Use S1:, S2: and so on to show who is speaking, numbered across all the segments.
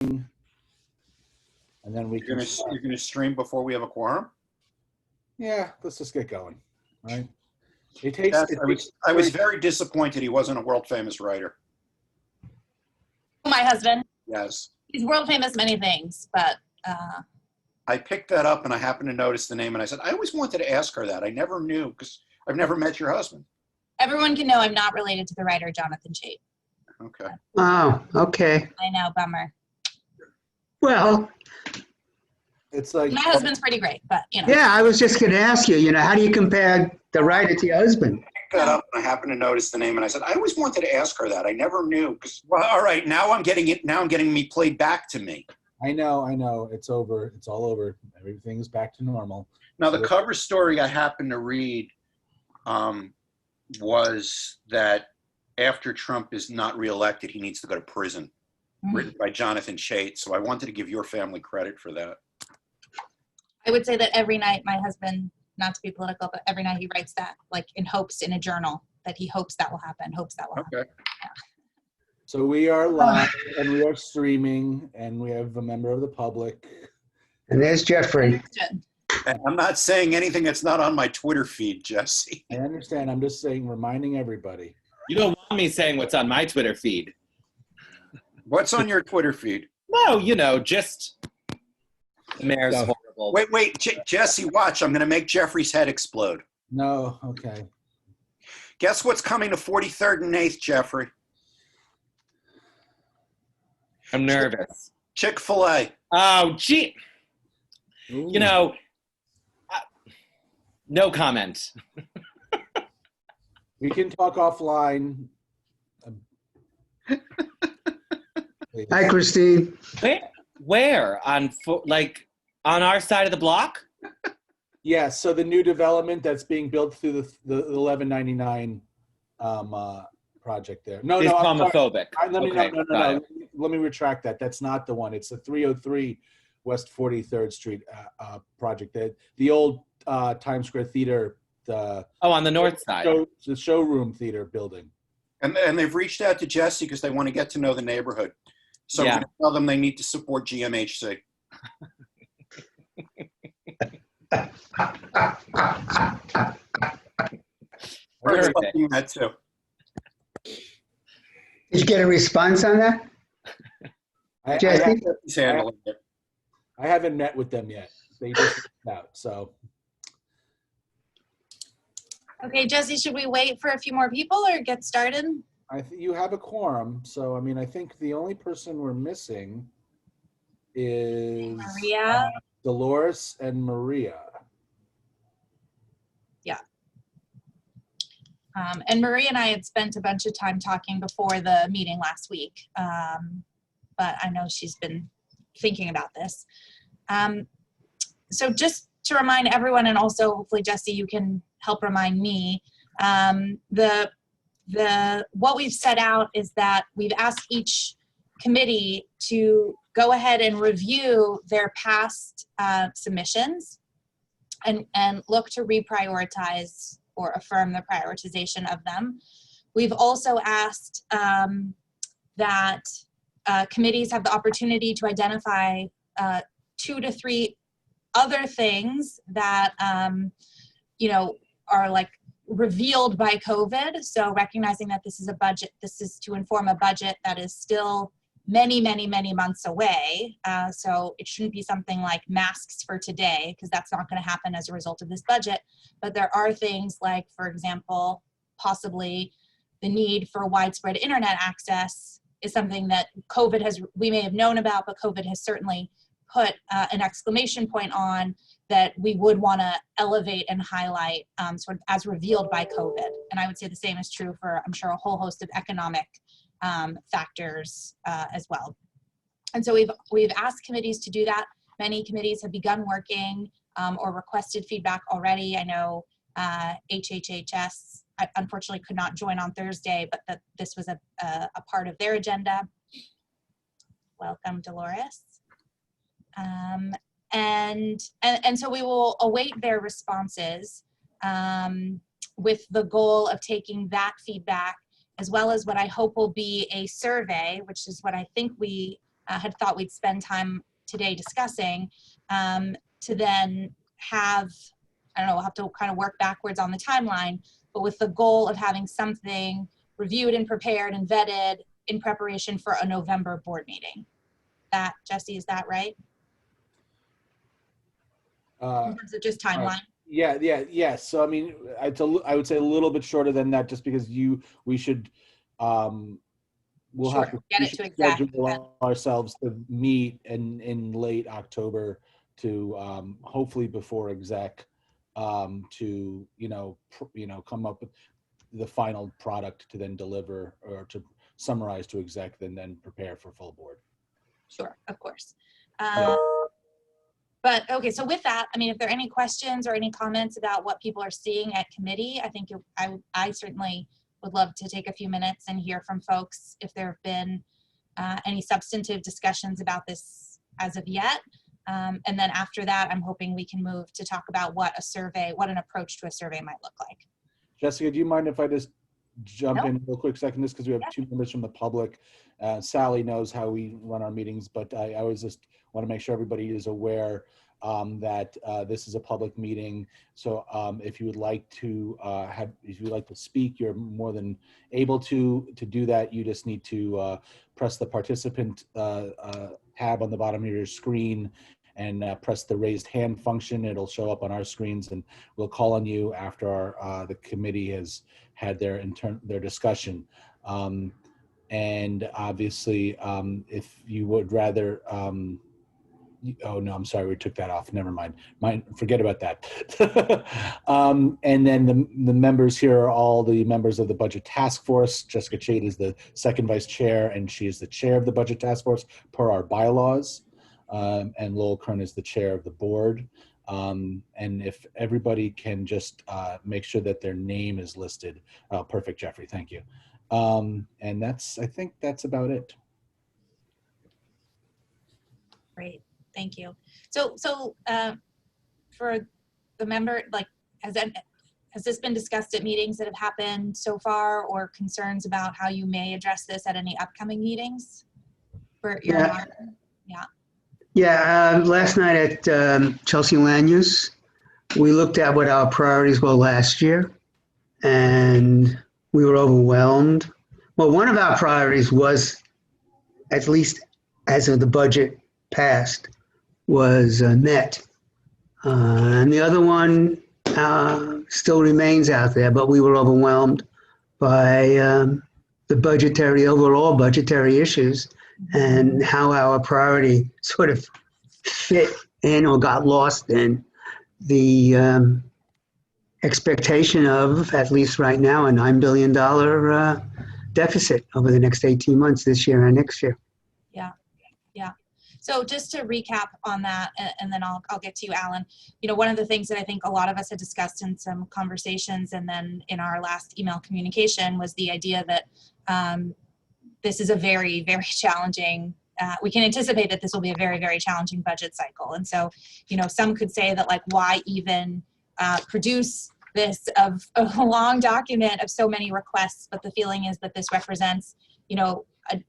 S1: and then we
S2: You're gonna stream before we have a quorum?
S1: Yeah, let's just get going. All right. It takes.
S2: Yes, I was very disappointed he wasn't a world famous writer.
S3: My husband.
S2: Yes.
S3: He's world famous many things, but.
S2: I picked that up and I happened to notice the name and I said, I always wanted to ask her that. I never knew because I've never met your husband.
S3: Everyone can know I'm not related to the writer Jonathan Chait.
S2: Okay.
S4: Oh, okay.
S3: I know, bummer.
S4: Well,
S1: It's like
S3: My husband's pretty great, but you know.
S4: yeah, I was just going to ask you, how do you compare the writer to your husband?
S2: I picked that up and I happened to notice the name and I said, I always wanted to ask her that. I never knew because, well, all right, now I'm getting it. Now I'm getting me played back to me.
S1: I know. It's over. It's all over. Everything's back to normal.
S2: Now, the cover story I happened to read was that after Trump is not reelected, he needs to go to prison, written by Jonathan Chait. So I wanted to give your family credit for that.
S3: I would say that every night my husband, not to be political, but every night he writes that, like in hopes, in a journal, that he hopes that will happen, happen.
S2: Okay.
S3: Yeah.
S1: So we are live and we are streaming and we have a member of the public.
S4: And there's Jeffrey.
S2: And I'm not saying anything that's not on my Twitter feed, Jesse.
S1: I understand. I'm just saying, reminding everybody.
S5: You don't want me saying what's on my Twitter feed.
S2: What's on your Twitter feed?
S5: No, just the mayor's horrible.
S2: Wait, Jesse, watch. I'm going to make Jeffrey's head explode.
S1: No, okay.
S2: Guess what's coming to 43rd and 8th, Jeffrey?
S5: I'm nervous.
S2: Chick-fil-A.
S5: Oh, gee.
S1: Ooh.
S5: No comment.
S1: We can talk offline.
S4: Hi, Christine.
S5: Where? On our side of the block?
S1: Yeah, so the new development that's being built through the 1199 project there. No,
S5: It's
S1: I'm sorry.
S5: homophobic.
S1: No. Let me retract that. That's not the one. It's the 303 West 43rd Street project. The old Times Square Theater.
S5: On the north side.
S1: The showroom theater building.
S2: And they've reached out to Jesse because they want to get to know the neighborhood. So
S5: Yeah.
S2: we're going to tell them they need to support GMHC. We're expecting that too.
S4: Did you get a response on that? Jesse?
S2: He's handling it.
S1: I haven't met with them yet. They just reached out. So
S3: Okay, Jesse, should we wait for a few more people or get started?
S1: I think you have a quorum. So I mean, I think the only person we're missing is
S3: Maria.
S1: Dolores and Maria.
S3: And Maria and I had spent a bunch of time talking before the meeting last week, but I know she's been thinking about this. So just to remind everyone, and also hopefully Jesse, you can help remind me, what we've set out is that we've asked each committee to go ahead and review their past submissions and look to reprioritize or affirm the prioritization of them. We've also asked that committees have the opportunity to identify 2 to 3 other things that are like revealed by COVID. So recognizing that this is a budget, this is to inform a budget that is still many, many, many months away. So it shouldn't be something like masks for today, because that's not going to happen as a result of this budget. But there are things like, for example, possibly the need for widespread internet access is something that we may have known about, but COVID has certainly put an exclamation point on that we would want to elevate and highlight sort of as revealed by COVID. And I would say the same is true for, I'm sure, a whole host of economic factors as well. And so we've asked committees to do that. Many committees have begun working or requested feedback already. I know HHHS unfortunately could not join on Thursday, but that this was a part of their agenda. Welcome, Dolores. And so we will await their responses with the goal of taking that feedback, as well as what I hope will be a survey, which is what I think we had thought we'd spend time today discussing, to then have, I don't know, we'll have to kind of work backwards on the timeline, but with the goal of having something reviewed and prepared and vetted in preparation for a November board meeting. That, Jesse, is that right? In terms of just timeline?
S1: Yes. So I mean, I would say a little bit shorter than that, just because we should, we'll
S3: Sure,
S1: have to,
S3: get
S1: we
S3: it
S1: should
S3: to exec.
S1: schedule ourselves to meet in late October to hopefully before exec, to come up with the final product to then deliver, or to summarize to exec, and then prepare for full board.
S3: Sure, of course. But okay, so with that, I mean, if there are any questions or any comments about what people are seeing at committee, I think I certainly would love to take a few minutes and hear from folks if there have been any substantive discussions about this as of yet. And then after that, I'm hoping we can move to talk about what an approach to a survey might look like.
S1: Jessica, do you mind if I just jump in real quick second, just because we have two members from the public? Sally knows how we run our meetings, but I always just want to make sure everybody is aware that this is a public meeting. So if you would like to speak, you're more than able to do that. You just need to press the participant tab on the bottom of your screen and press the raised hand function. It'll show up on our screens, and we'll call on you after the committee has had their discussion. And obviously, if you would rather, oh no, I'm sorry, we took that off. Never mind. Forget about that. And then the members here are all the members of the Budget Task Force. Jessica Chait is the second vice chair, and she is the chair of the Budget Task Force per our bylaws. And Lowell Kern is the chair of the board. And if everybody can just make sure that their name is listed. Perfect, Jeffrey, thank you. And I think that's about it.
S3: Great, thank you. So for the member, like, has this been discussed at meetings that have happened so far, or concerns about how you may address this at any upcoming meetings? For your
S4: last night at Chelsea Land Use, we looked at what our priorities were last year, and we were overwhelmed. Well, one of our priorities was, at least as of the budget passed, was met. And the other one still remains out there, but we were overwhelmed by the overall budgetary issues, and how our priority sort of fit in or got lost in the expectation of, at least right now, a $9 billion deficit over the next 18 months, this year and next year.
S3: Yeah. So just to recap on that, and then I'll get to you, Alan. One of the things that I think a lot of us had discussed in some conversations, and then in our last email communication, was the idea that this is a very, very challenging, we can anticipate that this will be a very, very challenging budget cycle. And so, some could say that, like, why even produce this of a long document of so many requests? But the feeling is that this represents,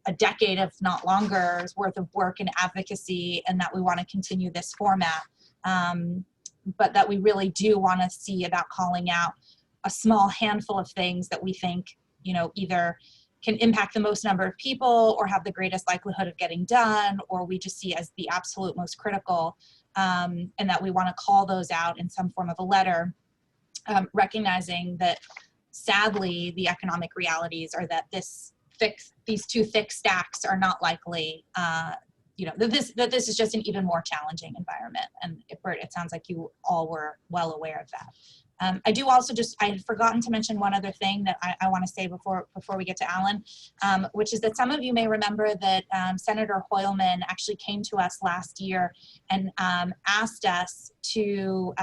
S3: a decade, if not longer, worth of work and advocacy, and that we want to continue this format. But that we really do want to see about calling out a small handful of things that we think, either can impact the most number of people or have the greatest likelihood of getting done, or we just see as the absolute most critical, and that we want to call those out in some form of a letter, recognizing that sadly the economic realities are that these two thick stacks are not likely, that this is just an even more challenging environment. And it sounds like you all were well aware of that. I do also I had forgotten to mention one other thing that I want to say before we get to Alan, which is that some of you may remember that Senator Hoylman actually came to us last year and asked us to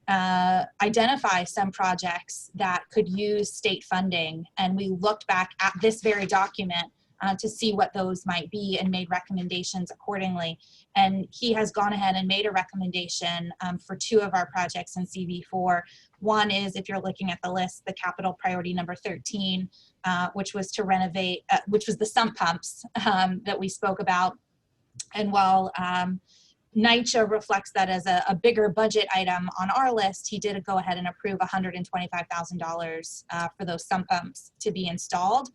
S3: identify some projects that could use state funding. And we looked back at this very document to see what those might be and made recommendations accordingly. And he has gone ahead and made a recommendation for 2 of our projects in CV4. One is, if you're looking at the list, the capital priority number 13, which was to renovate, which was the sump pumps that we spoke about. And while NYCHA reflects that as a bigger budget item on our list, he did go ahead and approve $125,000 for those sump pumps to be installed,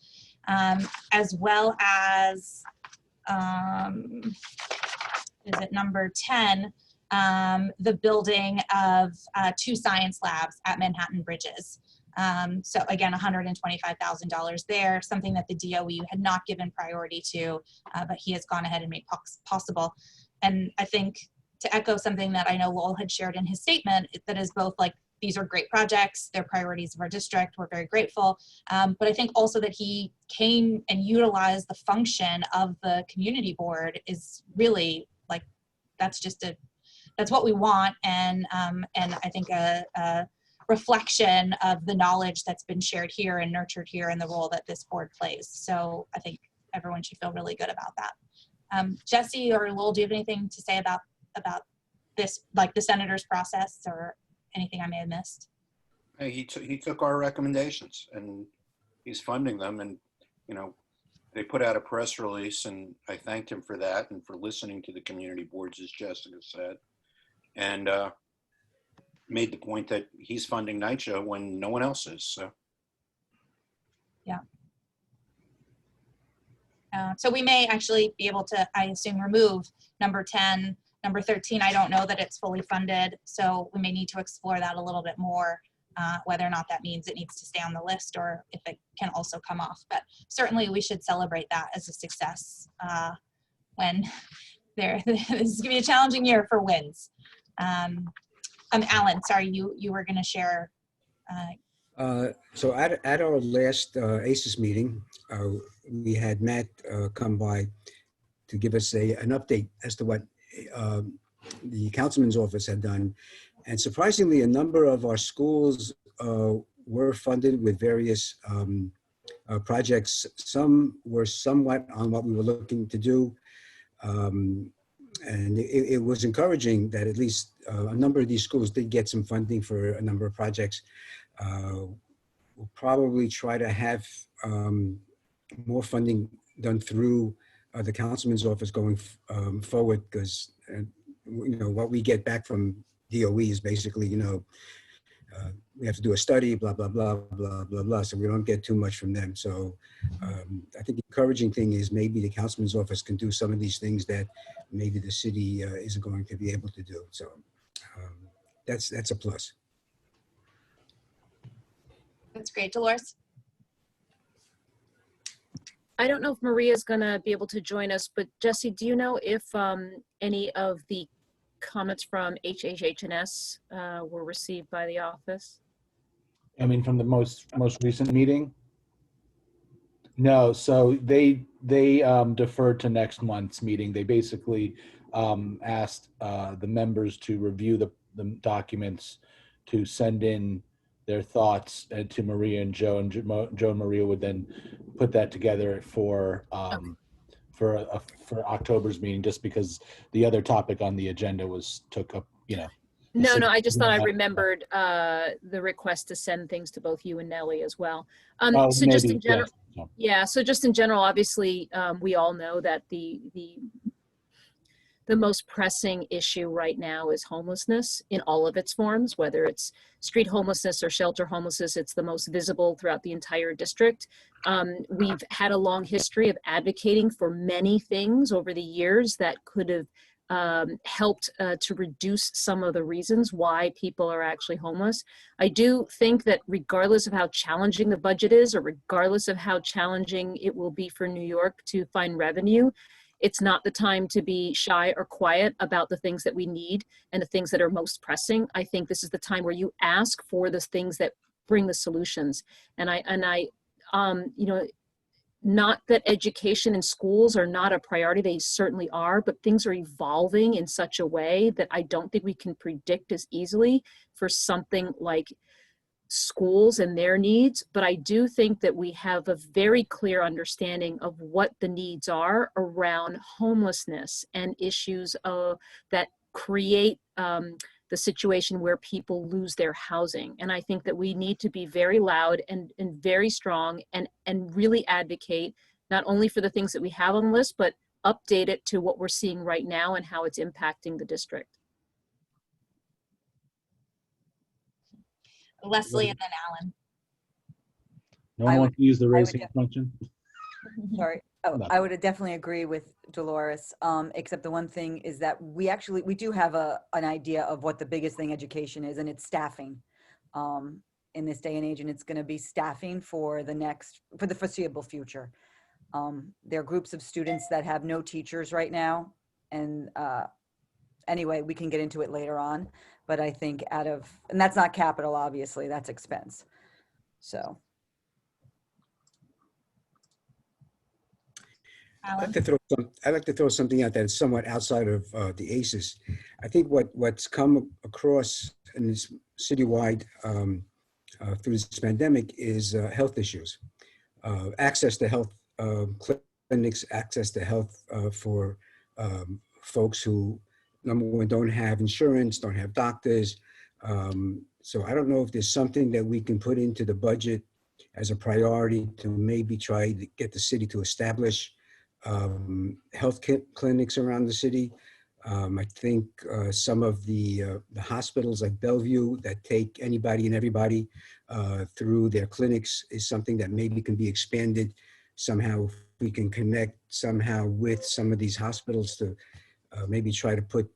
S3: as well as, is it number 10, the building of 2 science labs at Manhattan Bridges. So again, $125,000 there, something that the DOE had not given priority to, but he has gone ahead and made possible. And I think, to echo something that I know Lowell had shared in his statement, that is both like, these are great projects, they're priorities of our district, we're very grateful. But I think also that he came and utilized the function of the community board is really like, that's what we want. And I think a reflection of the knowledge that's been shared here and nurtured here and the role that this board plays. So I think everyone should feel really good about that. Jesse or Lowell, do you have anything to say about this, like the senator's process, or anything I may have missed?
S2: He took our recommendations and he's funding them, and they put out a press release, and I thanked him for that and for listening to the community boards, as Jessica said, and made the point that he's funding NYCHA when no one else is. So
S3: yeah. So we may actually be able to, I assume, remove number 10, number 13. I don't know that it's fully funded, so we may need to explore that a little bit more, whether or not that means it needs to stay on the list or if it can also come off. But certainly we should celebrate that as a success when this is gonna be a challenging year for wins. Alan, sorry, you were gonna share.
S6: So at our last ACES meeting, we had Matt come by to give us an update as to what the councilman's office had done. And surprisingly, a number of our schools were funded with various projects. Some were somewhat on what we were looking to do. And it was encouraging that at least a number of these schools did get some funding for a number of projects. We'll probably try to have more funding done through the councilman's office going forward, because what we get back from DOE is basically we have to do a study, blah blah blah blah blah blah, so we don't get too much from them. So I think the encouraging thing is maybe the councilman's office can do some of these things that maybe the city isn't going to be able to do. So that's a plus.
S3: That's great. Dolores?
S7: I don't know if Maria's gonna be able to join us, but Jesse, do you know if any of the comments from HHS were received by the office?
S1: I mean, from the most recent meeting? No, so they deferred to next month's meeting. They basically asked the members to review the documents, to send in their thoughts to Maria and Joe, and Joe and Maria would then put that together for October's meeting, just because the other topic on the agenda took up,
S7: No, I just thought I remembered the request to send things to both you and Nellie as well. So just in general, yeah. So just in general, obviously, we all know that the most pressing issue right now is homelessness in all of its forms, whether it's street homelessness or shelter homelessness. It's the most visible throughout the entire district. We've had a long history of advocating for many things over the years that could have helped to reduce some of the reasons why people are actually homeless. I do think that regardless of how challenging the budget is, or regardless of how challenging it will be for New York to find revenue, it's not the time to be shy or quiet about the things that we need and the things that are most pressing. I think this is the time where you ask for the things that bring the solutions. And I not that education and schools are not a priority, they certainly are, but things are evolving in such a way that I don't think we can predict as easily for something like schools and their needs, but I do think that we have a very clear understanding of what the needs are around homelessness and issues that create the situation where people lose their housing. And I think that we need to be very loud and very strong and really advocate not only for the things that we have on the list, but update it to what we're seeing right now and how it's impacting the district.
S3: Leslie and then Alan.
S1: No one wants to use the raising
S8: def-
S1: function?
S8: Sorry. Oh,
S1: No.
S8: I would definitely agree with Dolores, except the one thing is that we do have an idea of what the biggest thing education is, and it's staffing in this day and age, and it's going to be staffing for the foreseeable future. There are groups of students that have no teachers right now, and anyway, we can get into it later on, but I think and that's not capital, obviously, that's expense. So.
S3: Alan?
S6: I'd like to throw something out that is somewhat outside of the ACES. I think what's come across in this citywide through this pandemic is health issues, access to health clinics, access to health for folks who, number one, don't have insurance, don't have doctors. So I don't know if there's something that we can put into the budget as a priority to maybe try to get the city to establish health clinics around the city. I think some of the hospitals like Bellevue that take anybody and everybody through their clinics is something that maybe can be expanded somehow. If we can connect somehow with some of these hospitals to maybe try to put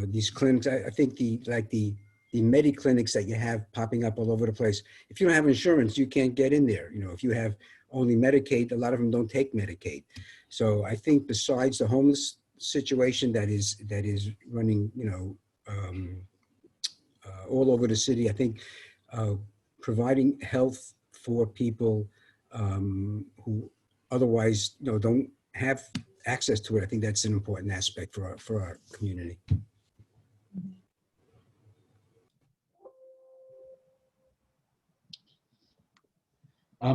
S6: these clinics. I think the Medi-clinics that you have popping up all over the place, if you don't have insurance, you can't get in there. You know, if you have only Medicaid, a lot of them don't take Medicaid. So I think besides the homeless situation that is running, all over the city, I think providing health for people who otherwise don't have access to it, I think that's an important aspect for our community.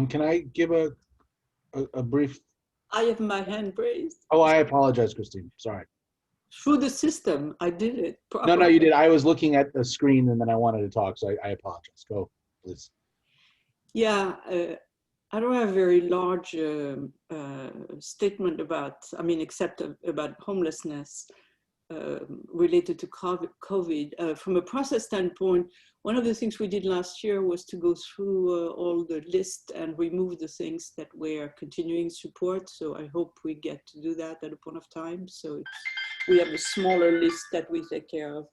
S1: Can I give a brief?
S9: I have my hand raised.
S1: Oh, I apologize, Christine. Sorry.
S9: Through the system, I did it.
S1: No, you did. I was looking at the screen and then I wanted to talk, so I apologize. Go, please.
S9: Yeah, I don't have a very large statement except about homelessness related to COVID. From a process standpoint, one of the things we did last year was to go through all the list and remove the things that were continuing support. So I hope we get to do that at a point of time. So we have a smaller list that we take care of.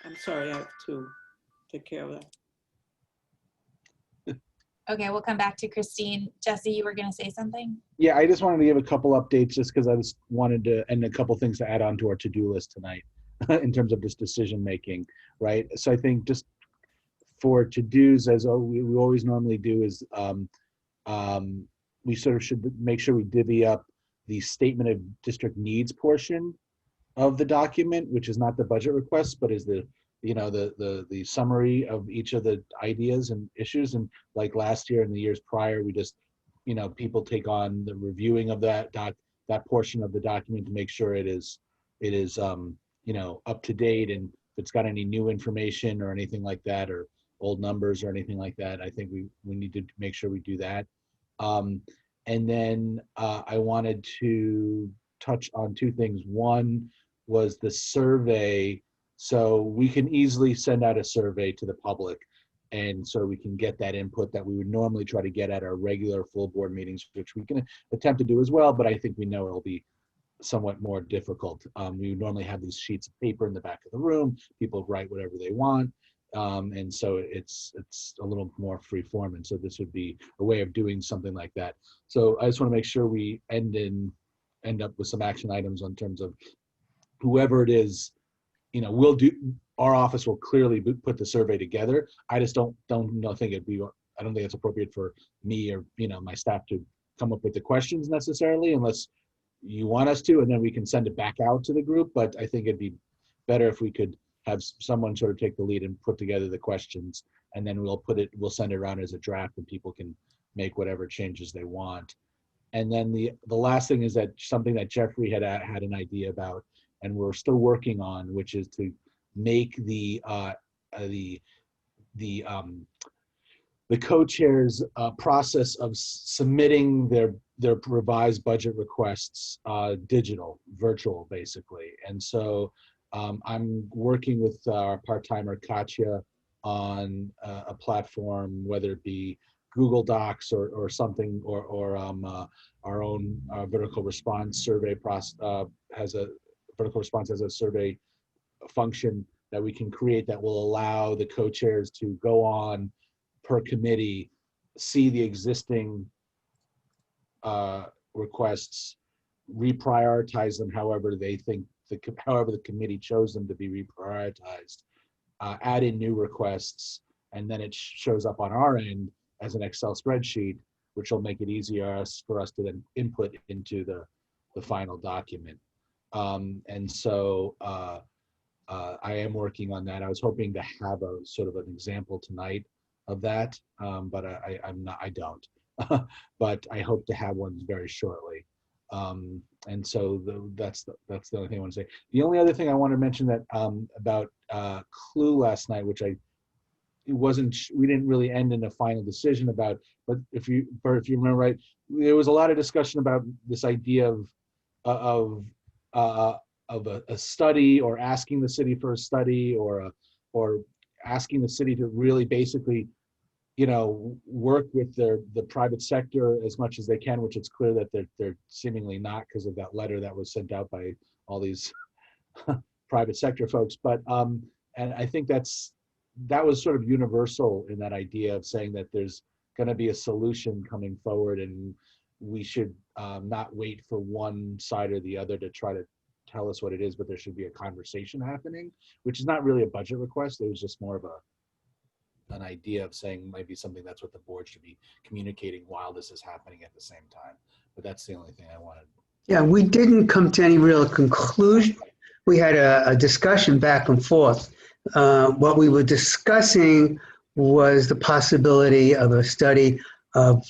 S9: I'm sorry, I have to take care of that.
S3: Okay, we'll come back to Christine. Jesse, you were going to say something?
S1: Yeah, I just wanted to give a couple updates just because I just wanted to, and a couple things to add on to our to-do list tonight in terms of this decision making, right? So I think just for to-dos, as we always normally do, is we sort of should make sure we divvy up the statement of district needs portion of the document, which is not the budget request, but is the summary of each of the ideas and issues. And like last year and the years prior, we just, people take on the reviewing of that portion of the document to make sure it is up to date, and if it's got any new information or anything like that, or old numbers or anything like that, I think we need to make sure we do that. And then I wanted to touch on two things. One was the survey. So we can easily send out a survey to the public, and so we can get that input that we would normally try to get at our regular full board meetings, which we can attempt to do as well, but I think we know it'll be somewhat more difficult. We would normally have these sheets of paper in the back of the room. People write whatever they want, and so it's a little more free form, and so this would be a way of doing something like that. So I just want to make sure we end up with some action items in terms of whoever it is. We'll do. Our office will clearly put the survey together. I just don't think it'd be. I don't think it's appropriate for me or my staff to come up with the questions necessarily, unless you want us to, and then we can send it back out to the group. But I think it'd be better if we could have someone sort of take the lead and put together the questions, and then we'll send it around as a draft, and people can make whatever changes they want. And then the last thing is that something that Jeffrey had an idea about, and we're still working on, which is to make the co-chairs process of submitting their revised budget requests digital, virtual, basically. And so I'm working with our part-timer Katya on a platform, whether it be Google Docs or something, or our own vertical response survey process has a survey function that we can create that will allow the co-chairs to go on per committee, see the existing requests, reprioritize them however they think, however the committee chose them to be reprioritized, add in new requests, and then it shows up on our end as an Excel spreadsheet, which will make it easier for us to then input into the final document. And so I am working on that. I was hoping to have a sort of an example tonight of that, but I don't. But I hope to have one very shortly. And so that's the only thing I want to say. The only other thing I want to mention that about Clue last night, which we didn't really end in a final decision about, but if you remember right, there was a lot of discussion about this idea of a study, or asking the city for a study, or asking the city to really basically, work with the private sector as much as they can, which it's clear that they're seemingly not, because of that letter that was sent out by all these private sector folks. But and I think that was sort of universal in that idea of saying that there's going to be a solution coming forward, and we should not wait for one side or the other to try to tell us what it is, but there should be a conversation happening, which is not really a budget request. It was just more of an idea of saying maybe something that's what the board should be communicating while this is happening at the same time. But that's the only thing I wanted.
S4: Yeah, we didn't come to any real conclusion. We had a discussion back and forth. What we were discussing was the possibility of a study of,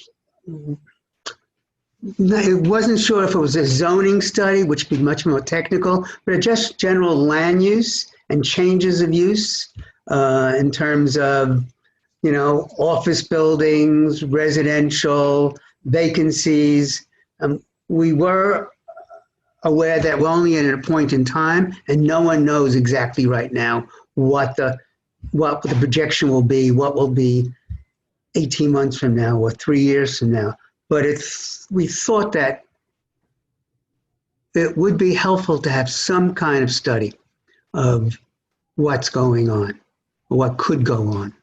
S4: it wasn't sure if it was a zoning study, which would be much more technical, but just general land use and changes of use in terms of, office buildings, residential, vacancies. We were aware that we're only at a point in time, and no one knows exactly right now what the projection will be, what will be 18 months from now or 3 years from now. But we thought that it would be helpful to have some kind of study of what's going on, or what could go on.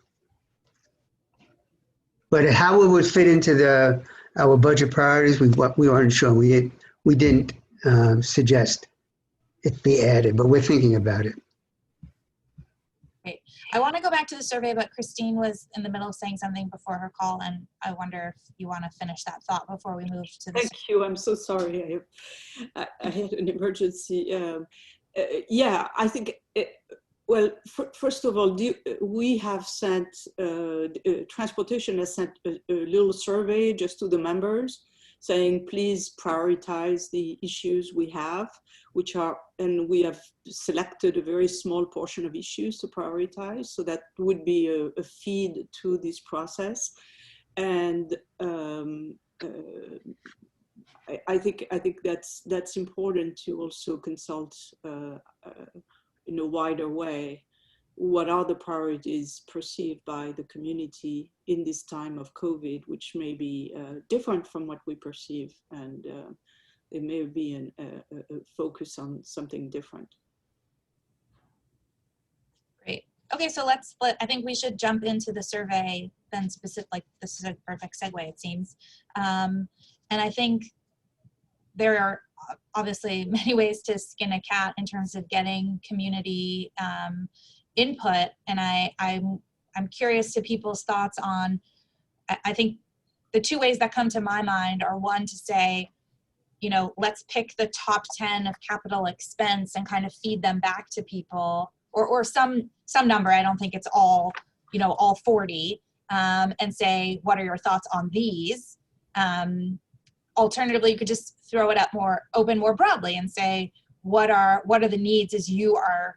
S4: But how it would fit into our budget priorities, we weren't sure. We didn't suggest it be added, but we're thinking about it.
S3: Great. I want to go back to the survey, but Christine was in the middle of saying something before her call, and I wonder if you want to finish that thought before we move to the
S9: Thank you. I'm so sorry. I had an emergency. Yeah, I think, well, first of all, we have sent, transportation has sent a little survey just to the members saying, please prioritize the issues we have, and we have selected a very small portion of issues to prioritize. So that would be a feed to this process. And I think that's important to also consult in a wider way. What are the priorities perceived by the community in this time of COVID, which may be different from what we perceive, and it may be a focus on something different.
S3: Great. Okay, so let's split. I think we should jump into the survey then specific, like this is a perfect segue, it seems. And I think there are obviously many ways to skin a cat in terms of getting community input. And I'm curious to people's thoughts on, I think the two ways that come to my mind are, one, to say, let's pick the top 10 of capital expense and kind of feed them back to people, or some number. I don't think it's all, all 40, and say, what are your thoughts on these? Alternatively, you could just throw it up more broadly and say, what are the needs as you are,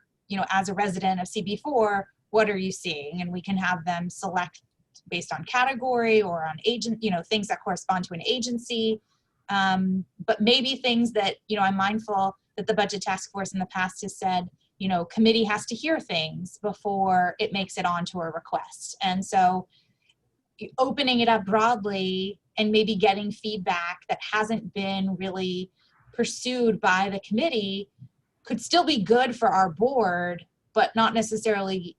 S3: as a resident of CB4, what are you seeing? And we can have them select based on category or on agent, things that correspond to an agency. But maybe things that, I'm mindful that the budget task force in the past has said, committee has to hear things before it makes it onto a request. And so opening it up broadly and maybe getting feedback that hasn't been really pursued by the committee could still be good for our board, but not necessarily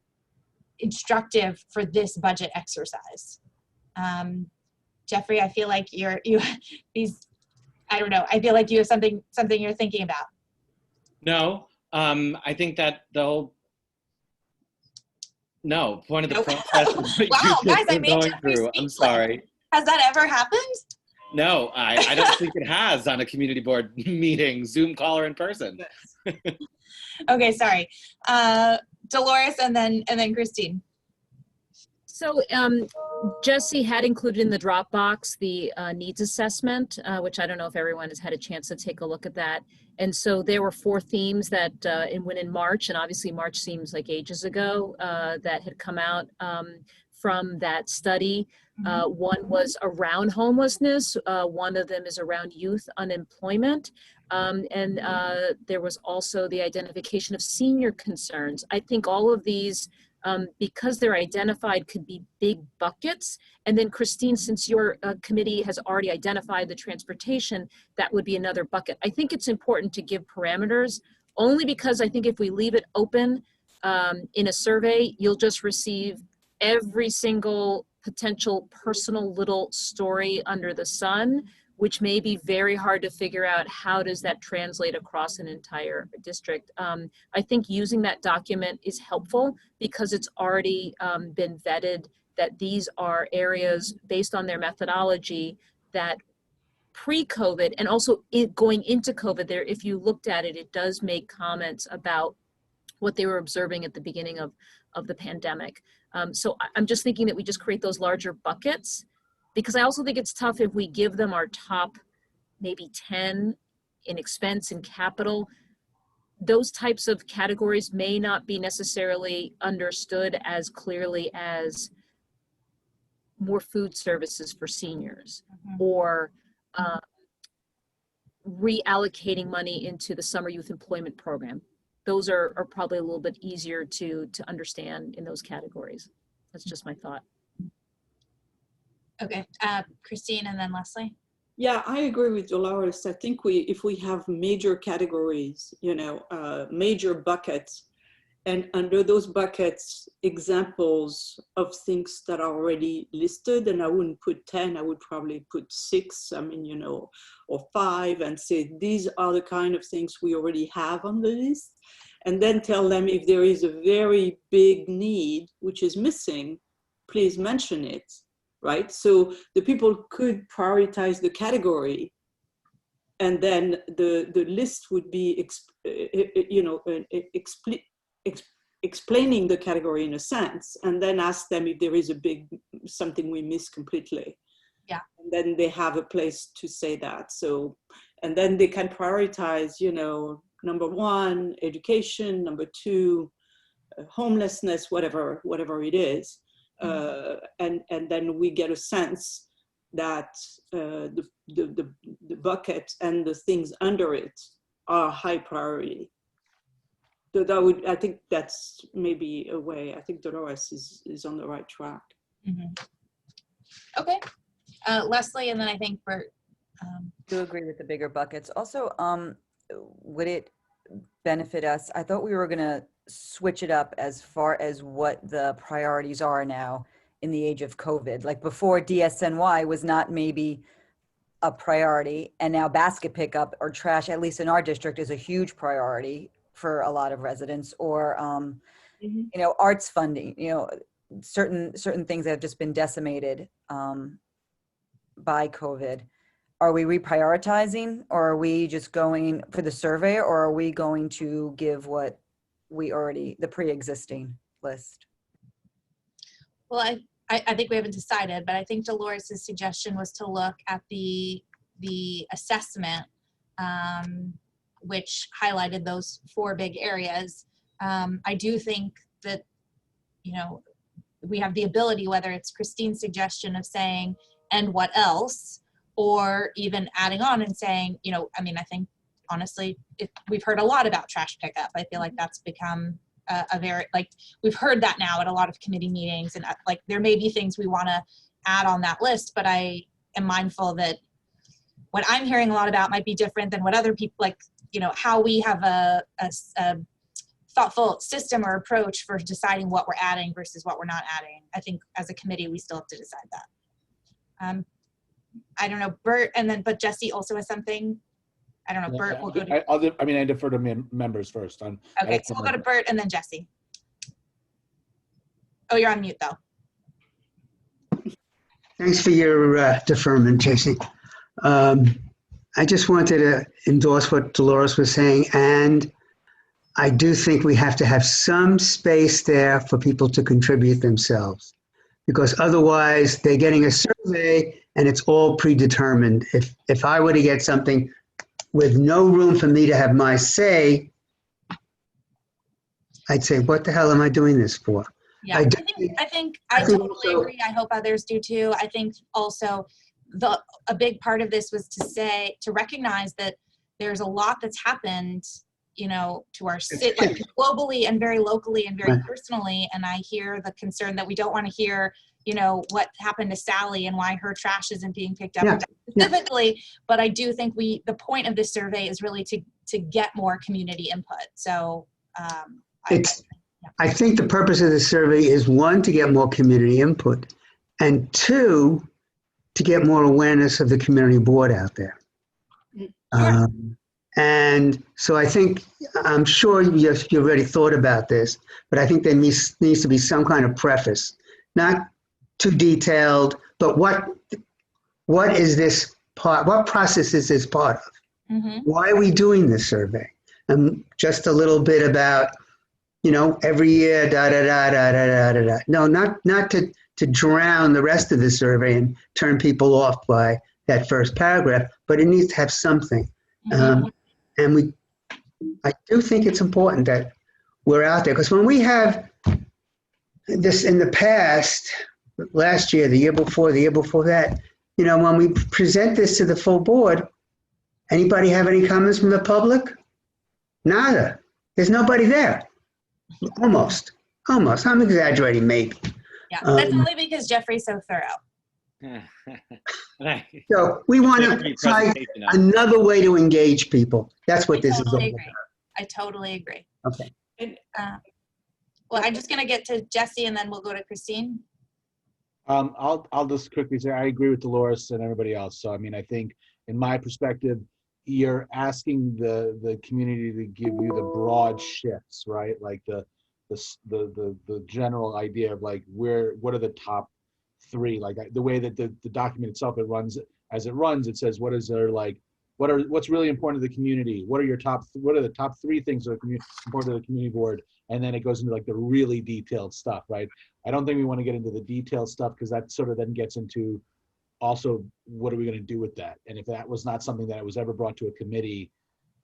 S3: instructive for this budget exercise. Jeffrey, I feel like I don't know. I feel like you have something you're thinking about.
S5: No, I think that no, point of the process is what
S3: Wow,
S5: you've
S3: guys, I
S5: been
S3: made
S5: going
S3: Jeffrey
S5: through. I'm
S3: speechless.
S5: sorry.
S3: Has that ever happened?
S5: No, I don't think it has on a community board meeting, Zoom call or in person.
S3: Okay, sorry. Dolores and then Christine.
S7: So Jesse had included in the Dropbox the needs assessment, which I don't know if everyone has had a chance to take a look at that. And so there were 4 themes that went in March, and obviously March seems like ages ago, that had come out from that study. One was around homelessness. One of them is around youth unemployment. And there was also the identification of senior concerns. I think all of these, because they're identified, could be big buckets. And then Christine, since your committee has already identified the transportation, that would be another bucket. I think it's important to give parameters, only because I think if we leave it open in a survey, you'll just receive every single potential personal little story under the sun, which may be very hard to figure out how does that translate across an entire district. I think using that document is helpful because it's already been vetted that these are areas based on their methodology that pre-COVID and also going into COVID there, if you looked at it, it does make comments about what they were observing at the beginning of the pandemic. So I'm just thinking that we just create those larger buckets, because I also think it's tough if we give them our top maybe 10 in expense and capital. Those types of categories may not be necessarily understood as clearly as more food services for seniors, or reallocating money into the summer youth employment program. Those are probably a little bit easier to understand in those categories. That's just my thought.
S3: Okay, Christine and then Leslie.
S9: Yeah, I agree with Dolores. I think if we have major categories, major buckets, and under those buckets, examples of things that are already listed, and I wouldn't put 10, I would probably put 6, or 5, and say, these are the kind of things we already have on the list. And then tell them if there is a very big need, which is missing, please mention it, right? So the people could prioritize the category, and then the list would be, explaining the category in a sense, and then ask them if there is something we miss completely.
S3: Yeah.
S9: And then they have a place to say that. So, and then they can prioritize, number 1, education, number 2, homelessness, whatever it is. And then we get a sense that the bucket and the things under it are high priority. So I think that's maybe a way. I think Dolores is on the right track.
S3: Okay, Leslie, and then I think Bert.
S8: Do agree with the bigger buckets. Also, would it benefit us? I thought we were going to switch it up as far as what the priorities are now in the age of COVID. Like before, DSNY was not maybe a priority, and now basket pickup or trash, at least in our district, is a huge priority for a lot of residents. Or arts funding, certain things that have just been decimated by COVID. Are we reprioritizing, or are we just going for the survey, or are we going to give what the pre-existing list.
S3: Well, I think we haven't decided, but I think Dolores' suggestion was to look at the assessment, which highlighted those 4 big areas. I do think that, you know, we have the ability, whether it's Christine's suggestion of saying, and what else, or even adding on and saying, you know, I mean, I think honestly, we've heard a lot about trash pickup. I feel like that's become a very, like, we've heard that now at a lot of committee meetings, and like, there may be things we want to add on that list, but I am mindful that what I'm hearing a lot about might be different than what other people, like, you know, how we have a thoughtful system or approach for deciding what we're adding versus what we're not adding. I think as a committee, we still have to decide that. I don't know, Bert, and then, but Jesse also has something. I don't know, Bert, we'll go to.
S1: I mean, I defer to members first.
S3: Okay, so we'll go to Bert and then Jesse. Oh, you're on mute though.
S4: Thanks for your deferment, Jesse. I just wanted to endorse what Dolores was saying, and I do think we have to have some space there for people to contribute themselves, because otherwise they're getting a survey and it's all predetermined. If I were to get something with no room for me to have my say, I'd say, what the hell am I doing this for?
S3: Yeah, I think I totally agree. I hope others do too. I think also a big part of this was to recognize that there's a lot that's happened, you know, to our city, like globally and very locally and very personally. And I hear the concern that we don't want to hear, you know, what happened to Sally and why her trash isn't being picked up specifically. But I do think the point of this survey is really to get more community input. So
S4: I think the purpose of the survey is, 1, to get more community input, and 2, to get more awareness of the community board out there. And so I think, I'm sure you've already thought about this, but I think there needs to be some kind of preface, not too detailed, but what is this part, what process is this part of?
S3: Mm-hmm.
S4: Why are we doing this survey? And just a little bit about, you know, every year, da da da da da da da. No, not to drown the rest of the survey and turn people off by that first paragraph, but it needs to have something. And I do think it's important that we're out there, because when we have this in the past, last year, the year before that, you know, when we present this to the full board, anybody have any comments from the public? Nada. There's nobody there. Almost. I'm exaggerating, maybe.
S3: Yeah, that's only because Jeffrey's so thorough.
S4: So we want to try another way to engage people. That's what this is all about.
S3: I totally agree.
S4: Okay.
S3: Well, I'm just going to get to Jesse and then we'll go to Christine.
S1: I'll just quickly say I agree with Dolores and everybody else. So I mean, I think in my perspective, you're asking the community to give you the broad shifts, right? Like the general idea of like what are the top 3, like the way that the document itself it says what is there, like what's really important to the community, what are the top 3 things that are important to the community board, and then it goes into like the really detailed stuff, right? I don't think we want to get into the detailed stuff, because that sort of then gets into also what are we going to do with that, and if that was not something that was ever brought to a committee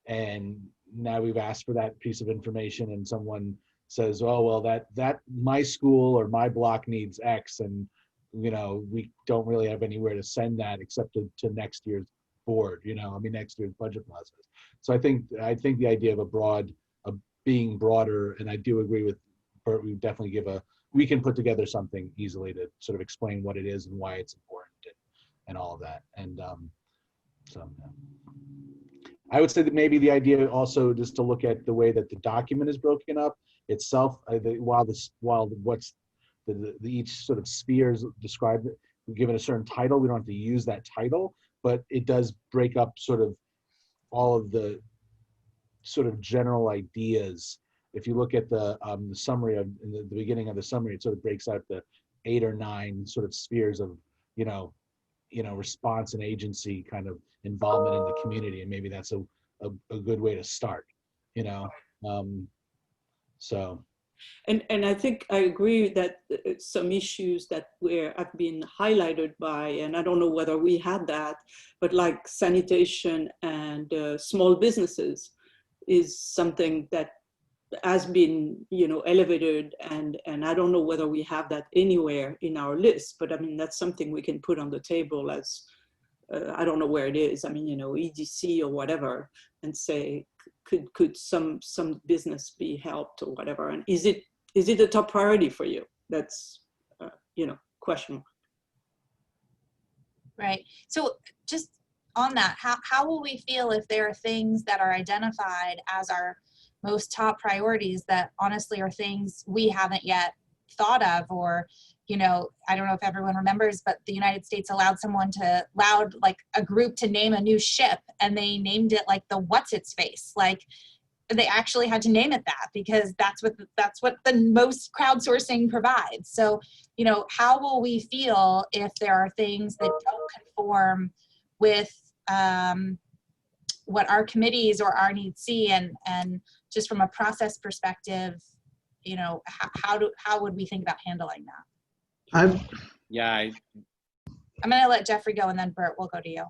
S1: and now we've asked for that piece of information and someone says, oh well, that my school or my block needs X, and you know, we don't really have anywhere to send that except to next year's board, you know, I mean, next year's budget process. So I think the idea of being broader, and I do agree with Bert, we definitely we can put together something easily to sort of explain what it is and why it's important and all of that. And so I would say that maybe the idea also just to look at the way that the document is broken up itself, while what's each sort of sphere is described, given a certain title, we don't have to use that title, but it does break up sort of all of the sort of general ideas. If you look at the summary in the beginning of the summary, it sort of breaks out the 8 or 9 sort of spheres of, you know, response and agency kind of involvement in the community, and maybe that's a good way to start, you know. So.
S9: And I think I agree that some issues that have been highlighted by, and I don't know whether we had that, but like sanitation and small businesses is something that has been, you know, elevated, and I don't know whether we have that anywhere in our list, but I mean, that's something we can put on the table as, I don't know where it is. I mean, you know, EDC or whatever, and say, could some business be helped or whatever? And is it a top priority for you? That's, you know, question mark.
S3: Right. So just on that, how will we feel if there are things that are identified as our most top priorities that honestly are things we haven't yet thought of? Or, you know, I don't know if everyone remembers, but the United States allowed like a group to name a new ship, and they named it like the what's its face. Like, they actually had to name it that because that's what the most crowdsourcing provides. So, you know, how will we feel if there are things that don't conform with what our committees or our needs see, and just from a process perspective, you know, how would we think about handling that?
S5: I'm going
S3: to let Jeffrey go, and then Bert, we'll go to you.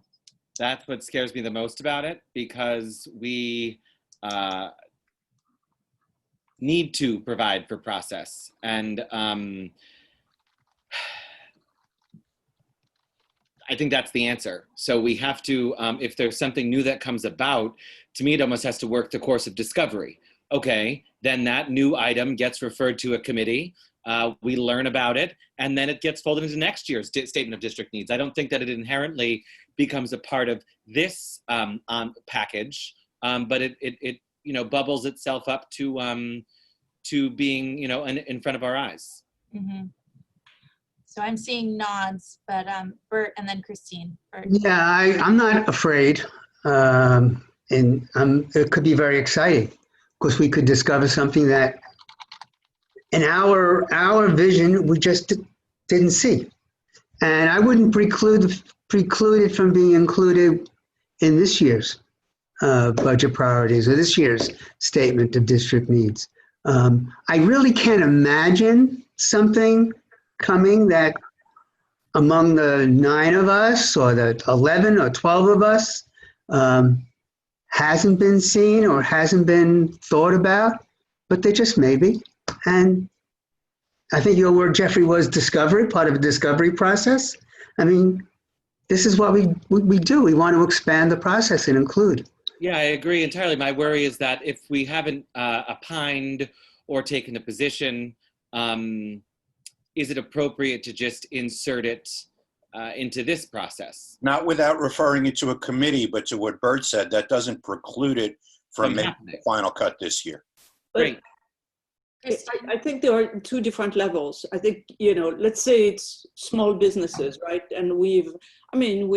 S5: That's what scares me the most about it, because we need to provide for process. And I think that's the answer. So we have to, if there's something new that comes about, to me, it almost has to work the course of discovery. Okay, then that new item gets referred to a committee. We learn about it, and then it gets folded into next year's statement of district needs. I don't think that it inherently becomes a part of this package, but it you know, bubbles itself up to being, you know, in front of our eyes.
S3: Mm-hmm. So I'm seeing nods, but Bert and then Christine. Bert.
S4: Yeah, I'm not afraid, and it could be very exciting because we could discover something that in our vision we just didn't see, and I wouldn't preclude it from being included in this year's budget priorities or this year's statement of district needs. I really can't imagine something coming that among the 9 of us or the 11 or 12 of us hasn't been seen or hasn't been thought about, but there just may be. And I think your word, Jeffrey, was discovery, part of a discovery process. I mean, this is what we do. We want to expand the process and include.
S5: Yeah, I agree entirely. My worry is that if we haven't opined or taken a position, is it appropriate to just insert it into this process?
S2: Not without referring it to a committee, but to what Bert said, that doesn't preclude it from making the final cut this year.
S5: Great.
S9: I think there are 2 different levels. I think, you know, let's say it's small businesses, right? And we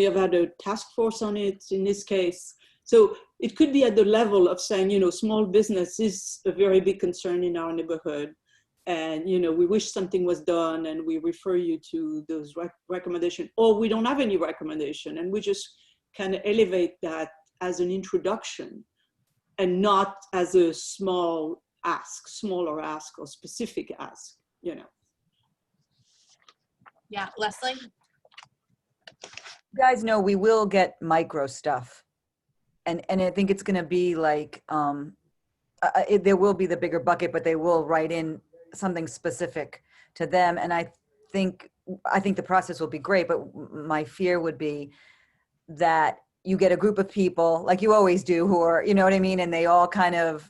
S9: have had a task force on it in this case. So it could be at the level of saying, you know, small business is a very big concern in our neighborhood. And, you know, we wish something was done, and we refer you to those recommendations, or we don't have any recommendation, and we just kind of elevate that as an introduction and not as a smaller ask or specific ask, you know.
S3: Yeah, Leslie?
S8: You guys know we will get micro stuff. And I think it's going to be like, there will be the bigger bucket, but they will write in something specific to them. And I think the process will be great, but my fear would be that you get a group of people, like you always do, who are, you know what I mean? And they all kind of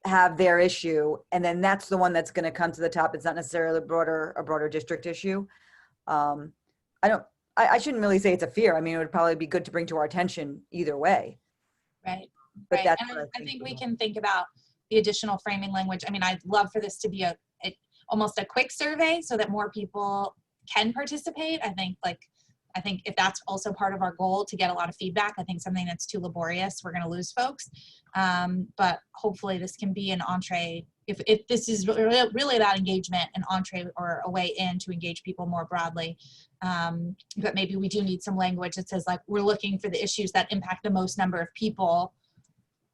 S8: have their issue. And then that's the one that's going to come to the top. It's not necessarily a broader district issue. I shouldn't really say it's a fear. I mean, it would probably be good to bring to our attention either way.
S3: Right.
S8: But
S3: right.
S8: that's
S3: And I think we can think about the additional framing language. I mean, I'd love for this to be almost a quick survey so that more people can participate. I think if that's also part of our goal to get a lot of feedback, I think something that's too laborious, we're going to lose folks. But hopefully this can be an entree. If this is really about engagement, an entree or a way in to engage people more broadly. But maybe we do need some language that says, like, we're looking for the issues that impact the most number of people,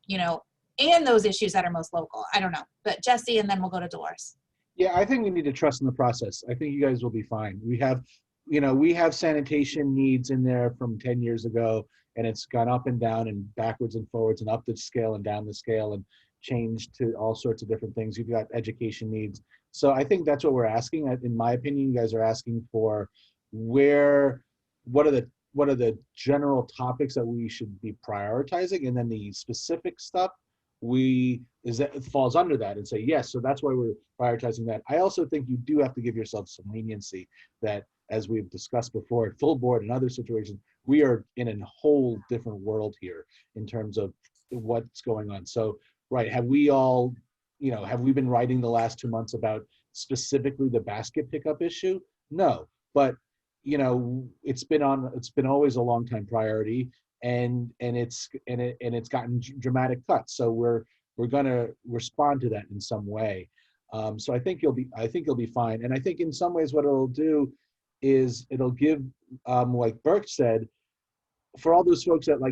S3: you know, and those issues that are most local. I don't know, but Jesse, and then we'll go to Dolores.
S1: Yeah, I think we need to trust in the process. I think you guys will be fine. We have sanitation needs in there from 10 years ago, and it's gone up and down and backwards and forwards and up the scale and down the scale and changed to all sorts of different things. You've got education needs. So I think that's what we're asking. In my opinion, you guys are asking for what are the general topics that we should be prioritizing, and then the specific stuff it falls under that and say yes. So that's why we're prioritizing that. I also think you do have to give yourself some leniency that, as we've discussed before at full board and other situations, we are in a whole different world here in terms of what's going on. So, right, have we been writing the last 2 months about specifically the basket pickup issue? No, but it's been always a long time priority, and it's gotten dramatic cuts. So we're going to respond to that in some way. So I think you'll be fine. And I think in some ways what it'll do is it'll give, like Burke said, for all those folks that more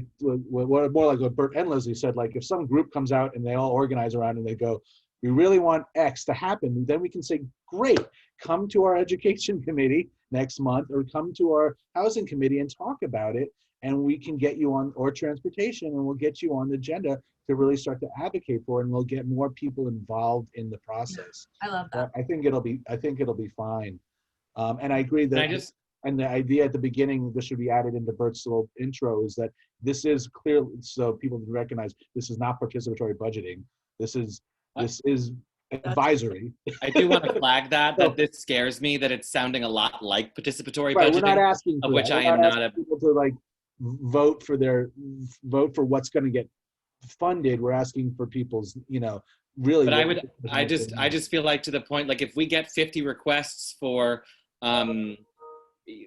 S1: like what Bert and Leslie said, like if some group comes out and they all organize around and they go, we really want X to happen, then we can say, great, come to our education committee next month or come to our housing committee and talk about it, and we can get you on, or transportation, and we'll get you on the agenda to really start to advocate for it, and we'll get more people involved in the process.
S3: I love that.
S1: I think it'll be fine. And I agree that and the idea at the beginning, this should be added into Bert's little intro, is that this is clear, so people can recognize this is not participatory budgeting. This is advisory.
S5: I do want to flag that this scares me, that it's sounding a lot like participatory
S1: right,
S5: budgeting,
S1: we're not asking
S5: of which I am not
S1: people to like vote for what's going to get funded. We're asking for people's, really.
S5: But I just feel like, to the point, like if we get 50 requests for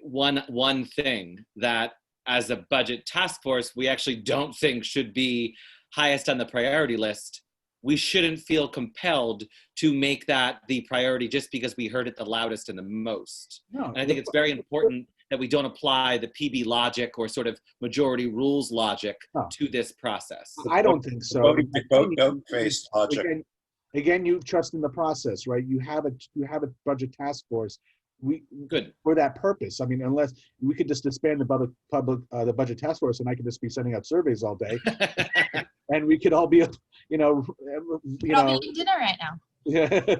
S5: one thing that as a budget task force we actually don't think should be highest on the priority list, we shouldn't feel compelled to make that the priority just because we heard it the loudest and the most.
S1: No,
S5: and I think it's very important that we don't apply the PB logic or sort of majority rules logic to this process.
S1: I don't think so.
S2: Vote-based logic.
S1: Again, you trust in the process, right? You have a budget task force.
S5: Good.
S1: For that purpose. I mean, unless we could just disband the budget task force, and I could just be sending out surveys all day, and we could all be,
S3: Be eating dinner right now.
S1: Yeah.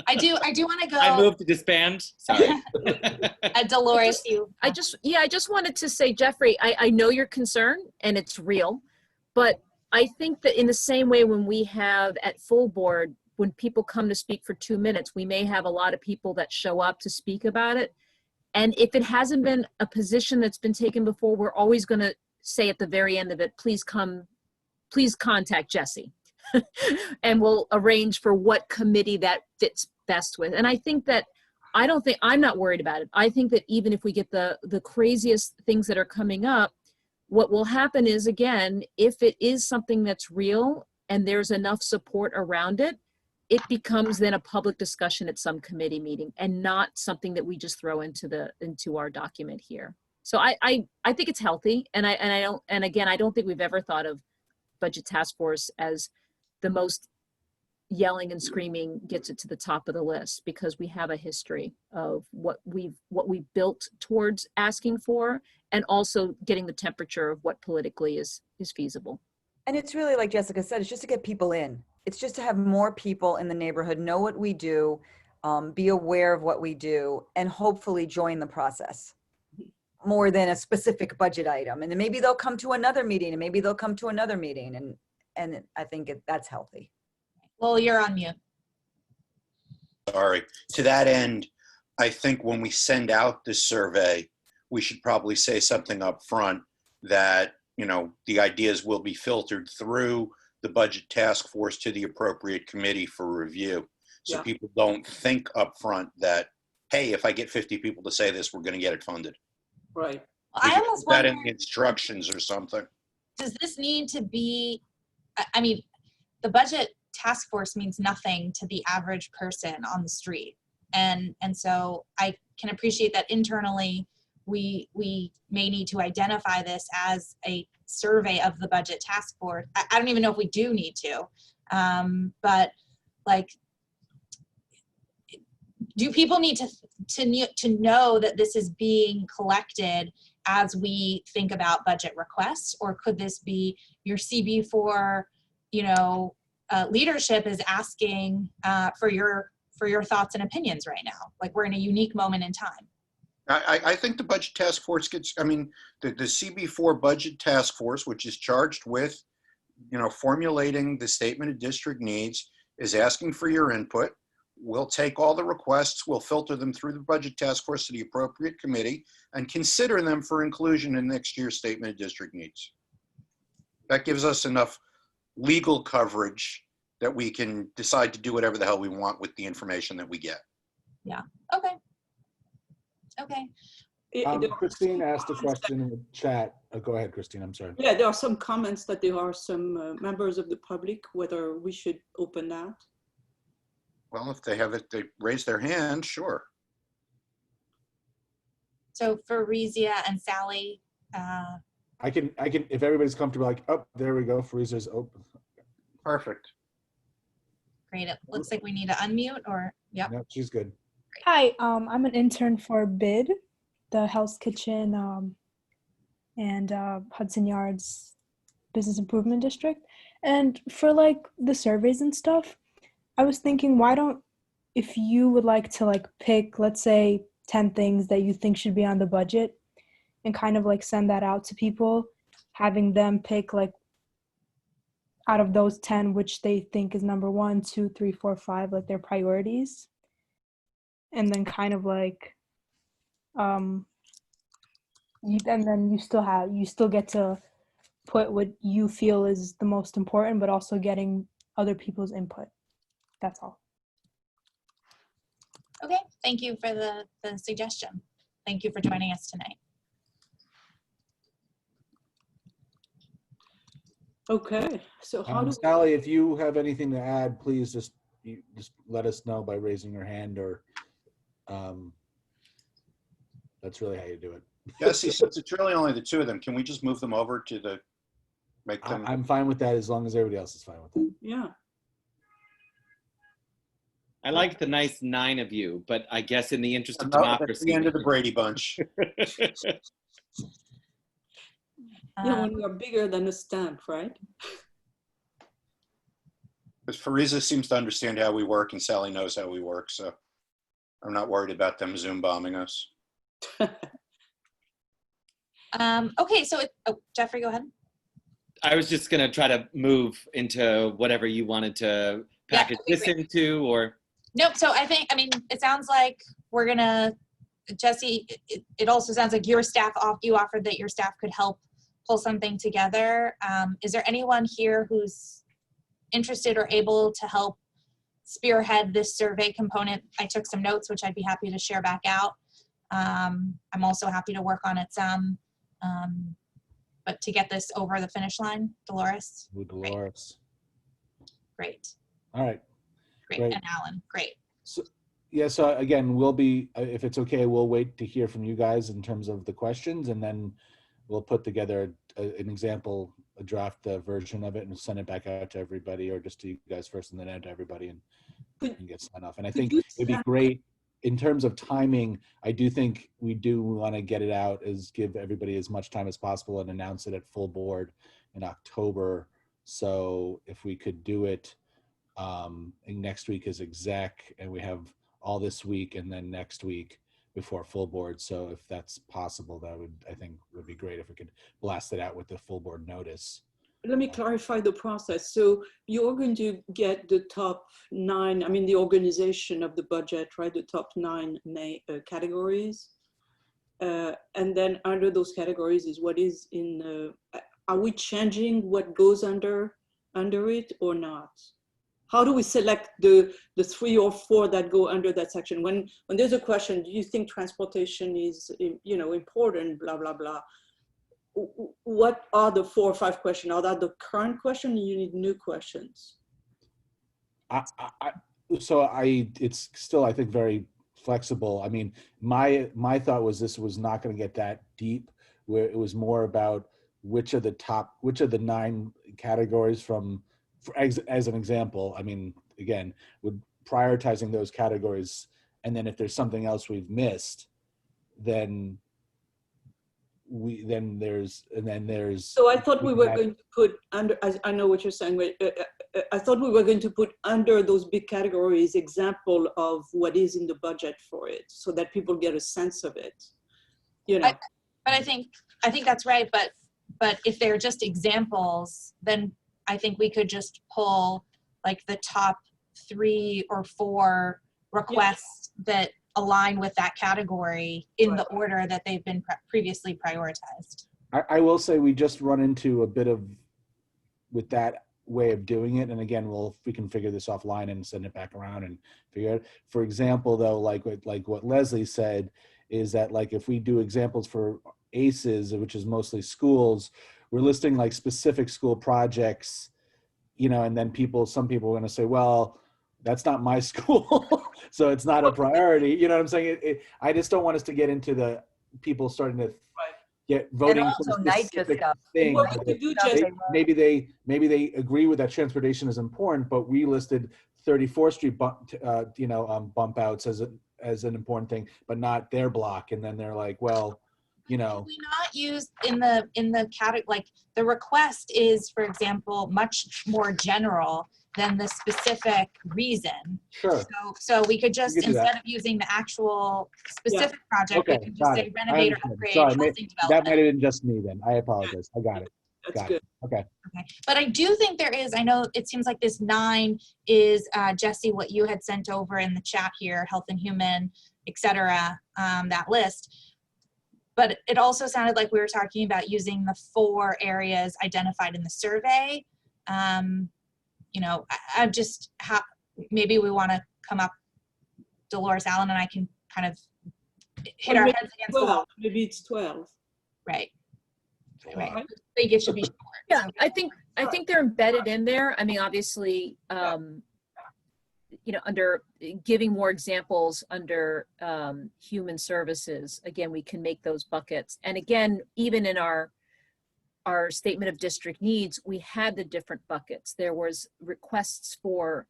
S3: I do want to go.
S5: I moved to disband. Sorry.
S3: Dolores,
S7: I just wanted to say, Jeffrey, I know your concern and it's real, but I think that in the same way when we have at full board, when people come to speak for 2 minutes, we may have a lot of people that show up to speak about it. And if it hasn't been a position that's been taken before, we're always going to say at the very end of it, please contact Jesse. And we'll arrange for what committee that fits best with. And I think that, I'm not worried about it. I think that even if we get the craziest things that are coming up, what will happen is, again, if it is something that's real and there's enough support around it, it becomes then a public discussion at some committee meeting and not something that we just throw into our document here. So I think it's healthy, and I don't think we've ever thought of budget task force as the most yelling and screaming gets it to the top of the list, because we have a history of what we've built towards asking for, and also getting the temperature of what politically is feasible.
S8: And it's really, like Jessica said, it's just to get people in. It's just to have more people in the neighborhood know what we do, be aware of what we do, and hopefully join the process more than a specific budget item. And then maybe they'll come to another meeting, and maybe they'll come to another meeting. And I think that's healthy.
S3: Well, you're on mute.
S2: Sorry. To that end, I think when we send out this survey, we should probably say something up front that, the ideas will be filtered through the budget task force to the appropriate committee for review. So people don't think up front that, hey, if I get 50 people to say this, we're going to get it funded.
S9: Right.
S3: I almost wonder,
S2: that in the instructions or something.
S3: Does this need to be, I mean, the budget task force means nothing to the average person on the street. And so I can appreciate that internally we may need to identify this as a survey of the budget task force. I don't even know if we do need to, but like, do people need to know that this is being collected as we think about budget requests, or could this be your CB4, leadership is asking for your thoughts and opinions right now? Like, we're in a unique moment in time.
S2: I think the budget task force the CB4 budget task force, which is charged with, formulating the statement of district needs, is asking for your input. We'll take all the requests, we'll filter them through the budget task force to the appropriate committee and consider them for inclusion in next year's statement of district needs. That gives us enough legal coverage that we can decide to do whatever the hell we want with the information that we get.
S3: Yeah, okay.
S1: Christine asked a question in the chat. Go ahead, Christine, I'm sorry.
S9: Yeah, there are some comments that there are some members of the public, whether we should open that.
S2: Well, if they raise their hand, sure.
S3: So for Rizia and Sally,
S1: I can, if everybody's comfortable, like, oh, there we go, Friezer's open.
S2: Perfect.
S3: great. It looks like we need to unmute, or, yep.
S1: No, she's good.
S10: Hi, I'm an intern for BID, the Hell's Kitchen and Hudson Yards Business Improvement District. And for like the surveys and stuff, I was thinking, if you would like to like pick, let's say 10 things that you think should be on the budget and kind of like send that out to people, having them pick like out of those 10, which they think is number 1, 2, 3, 4, 5, like their priorities. And then kind of like, and then you still get to put what you feel is the most important, but also getting other people's input. That's all.
S3: Okay, thank you for the suggestion. Thank you for joining us tonight.
S9: Okay, so how do
S1: Sally, if you have anything to add, please just let us know by raising your hand, or that's really how you do it.
S2: Jesse, since it's really only the two of them, can we just move them over to the, make them?
S1: I'm fine with that as long as everybody else is fine with it.
S9: yeah.
S5: I like the nice 9 of you, but I guess in the interest of
S2: That's
S5: democracy.
S2: the end of the Brady Bunch.
S9: Yeah, when you're bigger than a stamp, right?
S2: Because Fariza seems to understand how we work and Sally knows how we work, so I'm not worried about them Zoom bombing us.
S3: Okay, so Jeffrey, go ahead.
S5: I was just going to try to move into whatever you wanted to package this into, or.
S3: Nope, so I mean, it sounds like we're gonna, Jesse, it also sounds like your staff, you offered that your staff could help pull something together. Is there anyone here who's interested or able to help spearhead this survey component? I took some notes, which I'd be happy to share back out. I'm also happy to work on it some, but to get this over the finish line, Dolores.
S1: With Dolores.
S3: Great.
S1: All right.
S3: Great.
S1: Great.
S3: And Alan, great.
S1: So, yeah, so again, we'll be, if it's okay, we'll wait to hear from you guys in terms of the questions, and then we'll put together an example, a draft version of it, and send it back out to everybody, or just to you guys first and then out to everybody, and get signed off. And I think it'd be great in terms of timing. I do think we do want to get it out, give everybody as much time as possible and announce it at full board in October. So if we could do it, next week is exec, and we have all this week and then next week before full board. So if that's possible, that I think would be great if we could blast it out with the full board notice.
S9: Let me clarify the process. So you're going to get the top 9, I mean, the organization of the budget, right? The top 9 categories. And then under those categories is what is in, are we changing what goes under it or not? How do we select the 3 or 4 that go under that section? When there's a question, do you think transportation is, important, blah, blah, blah. What are the 4 or 5 questions? Are that the current question? You need new questions.
S1: It's still, I think, very flexible. I mean, my thought was this was not going to get that deep, where it was more about which of the 9 categories as an example. I mean, again, with prioritizing those categories, and then if there's something else we've missed, then there's.
S9: So I thought we were going to put under, I know what you're saying, but I thought we were going to put under those big categories example of what is in the budget for it, so that people get a sense of it, you know.
S3: But I think that's right. But if they're just examples, then I think we could just pull like the top 3 or 4 requests that align with that category in the order that they've been previously prioritized.
S1: I will say we just run into a bit of with that way of doing it, and again, we can figure this offline and send it back around and figure it. For example, though, like what Leslie said, is that like if we do examples for ACEs, which is mostly schools, we're listing like specific school projects, you know, and then some people are going to say, well, that's not my school, so it's not a priority. You know what I'm saying? I just don't want us to get into the people starting to get voting
S8: And
S1: for
S8: also
S1: the specific
S8: stuff.
S1: thing.
S9: What would you do, Jesse?
S1: Maybe they agree with that transportation is important, but we listed 34th Street bump outs as an important thing, but not their block. And then they're like, well, you know,
S3: we not use in the category, like the request is, for example, much more general than the specific reason.
S1: Sure.
S3: So we could just,
S1: instead
S3: of using the actual specific project, we could just say
S1: I
S3: renovate or
S1: understand.
S3: upgrade
S1: Sorry,
S3: housing
S1: that
S3: development.
S1: might have been just me then. I apologize. I got it.
S9: That's good.
S1: Okay.
S3: Okay. But I do think there is, I know it seems like this 9 is, Jesse, what you had sent over in the chat here, health and human, et cetera, that list. But it also sounded like we were talking about using the 4 areas identified in the survey. You know, I'm just, maybe we want to come up, Dolores, Allen, and I can kind of hit our heads against the wall.
S9: Maybe it's 12.
S3: Right. Right. I think it should be short.
S7: Yeah, I think they're embedded in there. I mean, obviously, you know, under giving more examples under human services, again, we can make those buckets. And again, even in our statement of district needs, we had the different buckets. There was requests for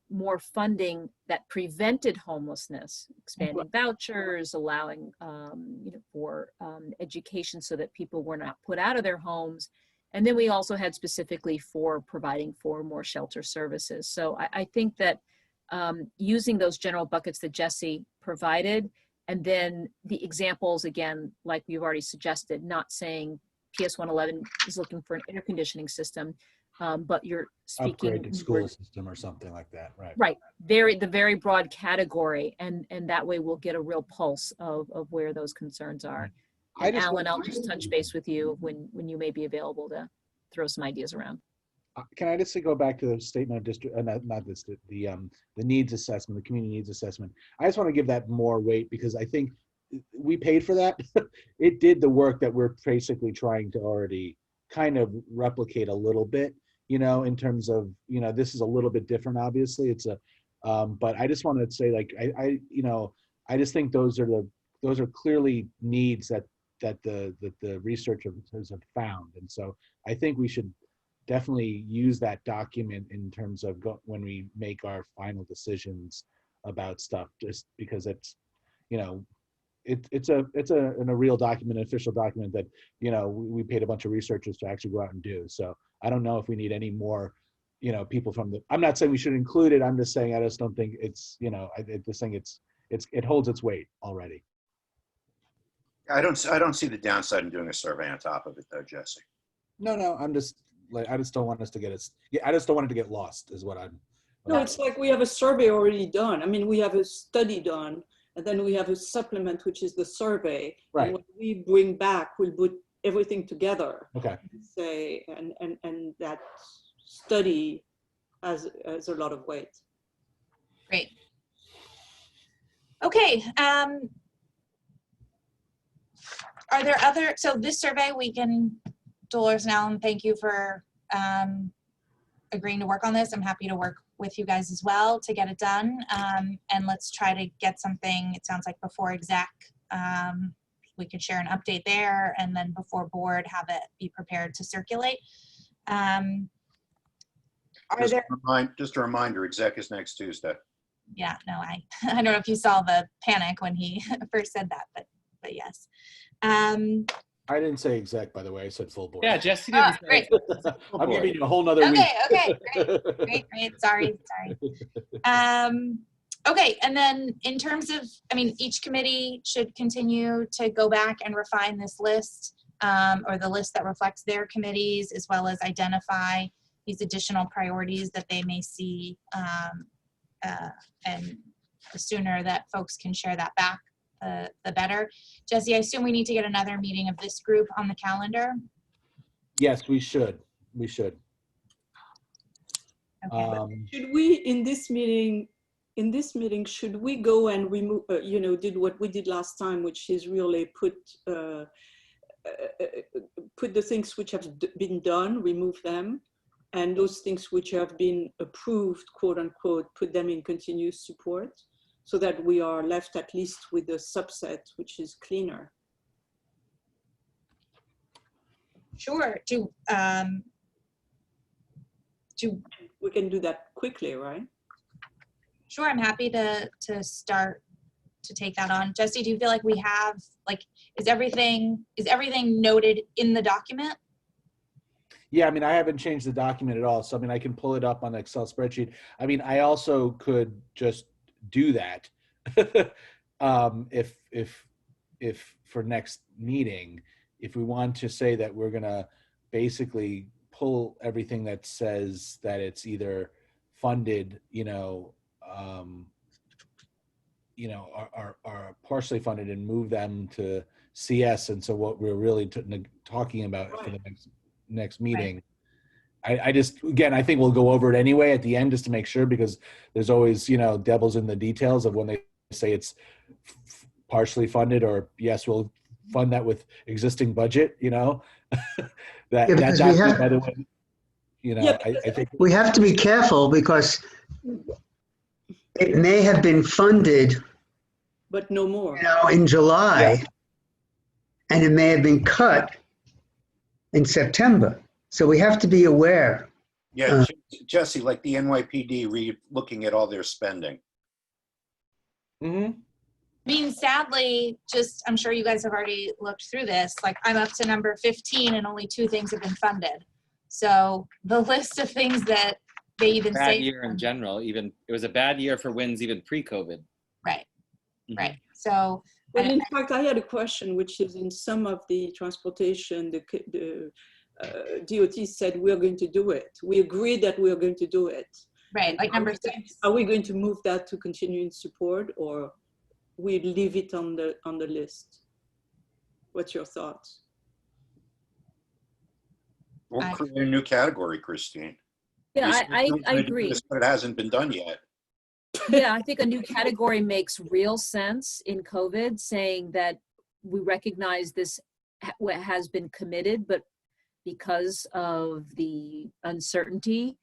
S7: more funding that prevented homelessness, expanding vouchers, allowing you know, for education so that people were not put out of their homes. And then we also had specifically for providing for more shelter services. So I think that using those general buckets that Jesse provided, and then the examples, again, like we've already suggested, not saying PS 111 is looking for an air conditioning system, but you're speaking
S1: upgrade school system or something like that, right?
S7: Right, the very broad category, and that way we'll get a real pulse of where those concerns are. And Alan, I'll just touch base with you when you may be available to throw some ideas around.
S1: Can I just go back to the statement of district, not this, the needs assessment, the community needs assessment. I just want to give that more weight because I think we paid for that. It did the work that we're basically trying to already kind of replicate a little bit, you know, in terms of, you know, this is a little bit different, obviously. It's a, but I just want to say, like, you know, I just think those are clearly needs that the researchers have found. And so I think we should definitely use that document in terms of when we make our final decisions about stuff, just because it's, you know, it's a real document, an official document that, you know, we paid a bunch of researchers to actually go out and do. So I don't know if we need any more, you know, people from I'm not saying we should include it. I'm just saying, I just don't think it's, you know, this thing, it holds its weight already.
S2: I don't see the downside in doing a survey on top of it though, Jesse.
S1: No, I'm just like, I just don't want us to get I just don't want it to get lost is what I'm.
S9: No, it's like we have a survey already done. I mean, we have a study done, and then we have a supplement, which is the survey.
S1: Right.
S9: And what we bring back, we'll put everything together.
S1: Okay.
S9: Say, and that study has a lot of weight.
S3: Great. Okay. Are there other, so this survey we can, Dolores and Alan, thank you for agreeing to work on this. I'm happy to work with you guys as well to get it done. And let's try to get something, it sounds like before exec, we could share an update there, and then before board, have it be prepared to circulate.
S2: Just a reminder, exec is next Tuesday.
S3: Yeah, no, I don't know if you saw the panic when he first said that, but yes.
S1: I didn't say exec, by the way. I said full board.
S5: Yeah, Jesse didn't say
S3: great.
S1: I'm giving you a whole nother week.
S3: Okay, great. Sorry. Okay, and then in terms of, I mean, each committee should continue to go back and refine this list, or the list that reflects their committees, as well as identify these additional priorities that they may see, and the sooner that folks can share that back, the better. Jesse, I assume we need to get another meeting of this group on the calendar?
S1: Yes, we should. We should.
S3: Okay.
S9: Should we, in this meeting, should we go and remove, did what we did last time, which is really put the things which have been done, remove them, and those things which have been approved, quote unquote, put them in continuous support, so that we are left at least with a subset which is cleaner?
S3: Sure.
S9: We can do that quickly, right?
S3: Sure, I'm happy to start to take that on. Jesse, do you feel like we have, like, is everything noted in the document?
S1: Yeah, I mean, I haven't changed the document at all. So, I mean, I can pull it up on an Excel spreadsheet. I mean, I also could just do that if for next meeting, if we want to say that we're going to basically pull everything that says that it's either funded, are partially funded, and move them to CS. And so what we're really talking about for the next meeting, I just, again, I think we'll go over it anyway at the end just to make sure, because there's always, devils in the details of when they say it's partially funded, or yes, we'll fund that with existing budget, that,
S4: Yeah,
S1: that's
S4: because
S1: by the way, I think
S4: we have to be careful, because it may have been funded,
S9: But no more.
S4: in July, and it may have been cut in September. So we have to be aware.
S2: Yeah, Jesse, like the NYPD looking at all their spending.
S1: Mm-hmm.
S3: I mean, sadly, I'm sure you guys have already looked through this, like I'm up to number 15 and only 2 things have been funded. So the list of things that they even say.
S5: Bad year in general, even, it was a bad year for wins even pre-COVID.
S3: Right,
S5: Mhm.
S3: right. So.
S9: Well, in fact, I had a question, which is in some of the transportation, the DOT said we're going to do it. We agreed that we are going to do it.
S3: Right, like number 6.
S9: Are we going to move that to continuing support, or we leave it on the list? What's your thoughts?
S2: We'll create a new category, Christine.
S7: Yeah, I agree.
S2: But it hasn't been done yet.
S7: Yeah, I think a new category makes real sense in COVID, saying that we recognize this has been committed, but because of the uncertainty,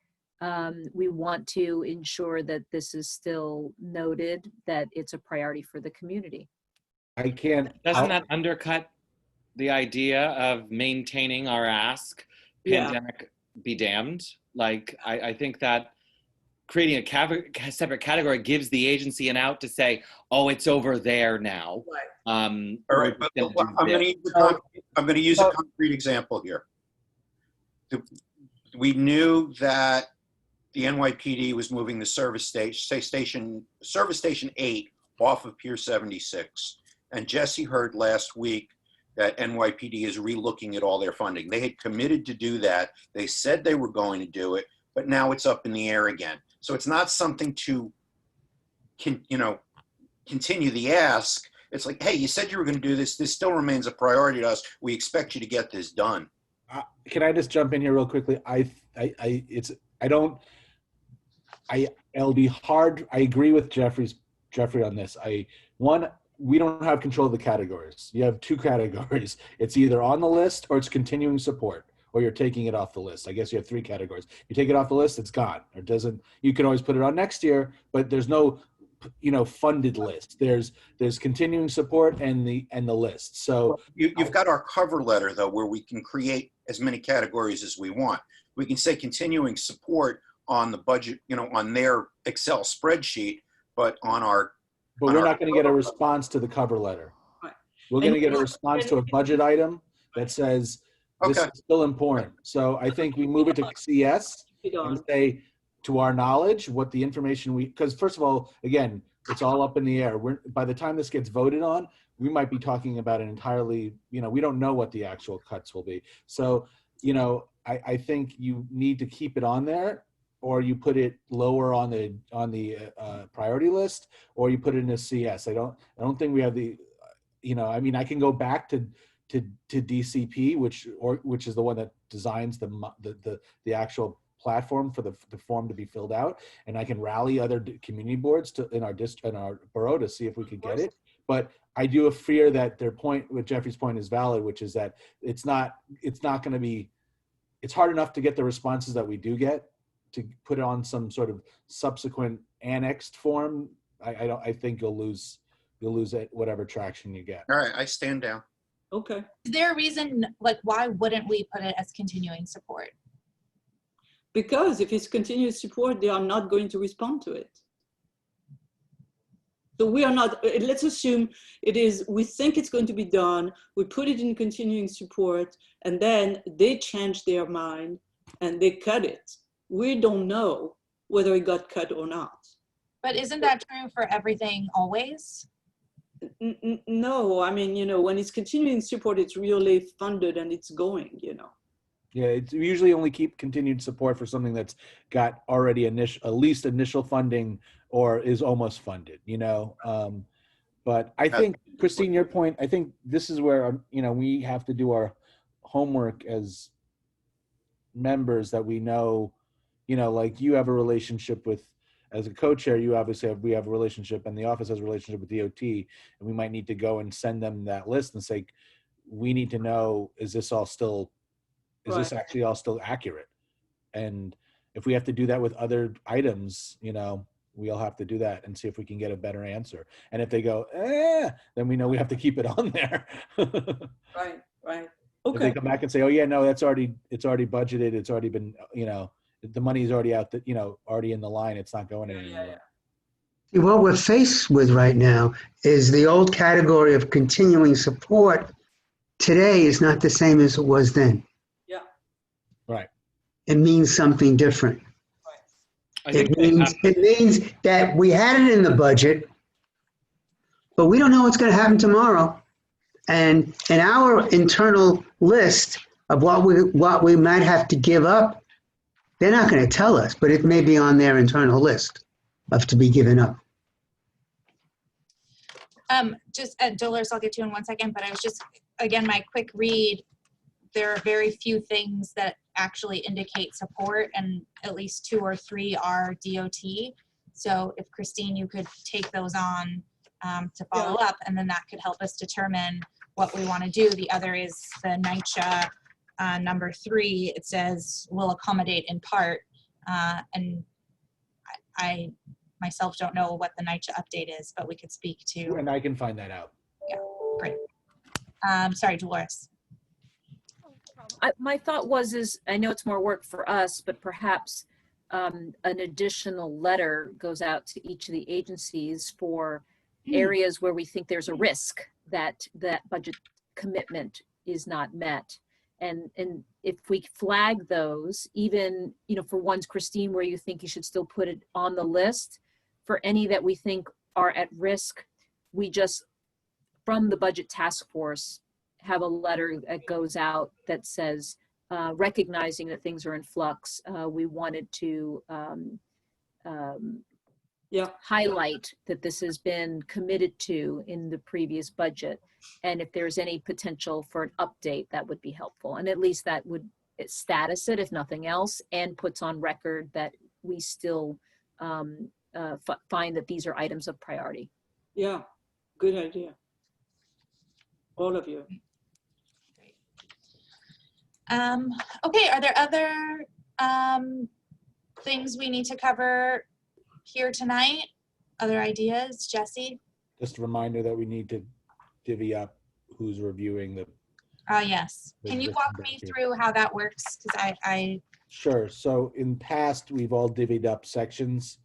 S7: we want to ensure that this is still noted, that it's a priority for the community.
S5: Doesn't that undercut the idea of maintaining our ask, pandemic be damned? Like, I think that creating a separate category gives the agency an out to say, oh, it's over there now.
S2: All right, but I'm going to use a concrete example here. We knew that the NYPD was moving the service station 8 off of Pier 76. And Jesse heard last week that NYPD is relooking at all their funding. They had committed to do that. They said they were going to do it, but now it's up in the air again. So it's not something to, continue the ask. It's like, hey, you said you were going to do this. This still remains a priority to us. We expect you to get this done.
S1: Can I just jump in here real quickly? It'll be hard. I agree with Jeffrey on this. We don't have control of the categories. You have 2 categories. It's either on the list or it's continuing support, or you're taking it off the list. I guess you have three categories. You take it off the list, it's gone. Or doesn't, you can always put it on next year, but there's no, funded list. There's continuing support and the list. So
S2: You've got our cover letter though, where we can create as many categories as we want. We can say continuing support on the budget, on their Excel spreadsheet, but on our.
S1: But we're not going to get a response to the cover letter.
S9: Right.
S1: We're going to get a response to a budget item that says this is still important. So I think we move it to CS and say, to our knowledge, what the information because first of all, again, it's all up in the air. By the time this gets voted on, we might be talking about an entirely, we don't know what the actual cuts will be. So, I think you need to keep it on there, or you put it lower on the priority list, or you put it in a CS. I don't think we have the, I can go back to DCP, which is the one that designs the actual platform for the form to be filled out, and I can rally other community boards in our borough to see if we could get it. But I do fear that Jeffrey's point is valid, which is that it's not going to be. It's hard enough to get the responses that we do get to put on some sort of subsequent annexed form. I think you'll lose it, whatever traction you get.
S2: All right, I stand down.
S9: Okay.
S3: Is there a reason, why wouldn't we put it as continuing support?
S9: Because if it's continuous support, they are not going to respond to it. So we are not, let's assume we think it's going to be done, we put it in continuing support, and then they change their mind and they cut it. We don't know whether it got cut or not.
S3: But isn't that true for everything always?
S9: No, when it's continuing support, it's really funded and it's going,
S1: Yeah, it's usually only keep continued support for something that's got already at least initial funding or is almost funded, But I think, Christine, your point, I think this is where, we have to do our homework as members that we know, like you have a relationship with, as a co-chair, we have a relationship, and the office has a relationship with DOT, and we might need to go and send them that list and say, we need to know, is this actually all still accurate? And if we have to do that with other items, we'll have to do that and see if we can get a better answer. And if they go, then we know we have to keep it on there.
S9: Right. Okay.
S1: If they come back and say, oh yeah, no, it's already budgeted. It's already been, the money's already out, already in the line. It's not going anywhere.
S4: Yeah. What we're faced with right now is the old category of continuing support today is not the same as it was then.
S9: Yeah.
S1: Right.
S4: It means something different.
S9: Right.
S4: It means that we had it in the budget, but we don't know what's going to happen tomorrow. And in our internal list of what we might have to give up, they're not going to tell us, but it may be on their internal list of to be given up.
S3: Dolores, I'll get to you in 1 second, but I was just, again, my quick read, there are very few things that actually indicate support, and at least 2 or 3 are DOT. So if Christine, you could take those on to follow up, and then that could help us determine what we want to do. The other is the NYCHA number 3. It says will accommodate in part, and I myself don't know what the NYCHA update is, but we could speak to.
S1: And I can find that out.
S3: Yeah, great. Sorry, Dolores.
S7: My thought is I know it's more work for us, but perhaps an additional letter goes out to each of the agencies for areas where we think there's a risk that that budget commitment is not met. And if we flag those, even, for ones, Christine, where you think you should still put it on the list, for any that we think are at risk, we just, from the budget task force, have a letter that goes out that says, recognizing that things are in flux, we wanted to highlight that this has been committed to in the previous budget. And if there's any potential for an update, that would be helpful. And at least that would status it, if nothing else, and puts on record that we still find that these are items of priority.
S9: Yeah, good idea. All of you.
S3: Okay, are there other things we need to cover here tonight? Other ideas, Jesse?
S1: Just a reminder that we need to divvy up who's reviewing the.
S3: Yes. Can you walk me through how that works? Because I
S1: Sure. So in past, we've all divvied up sections.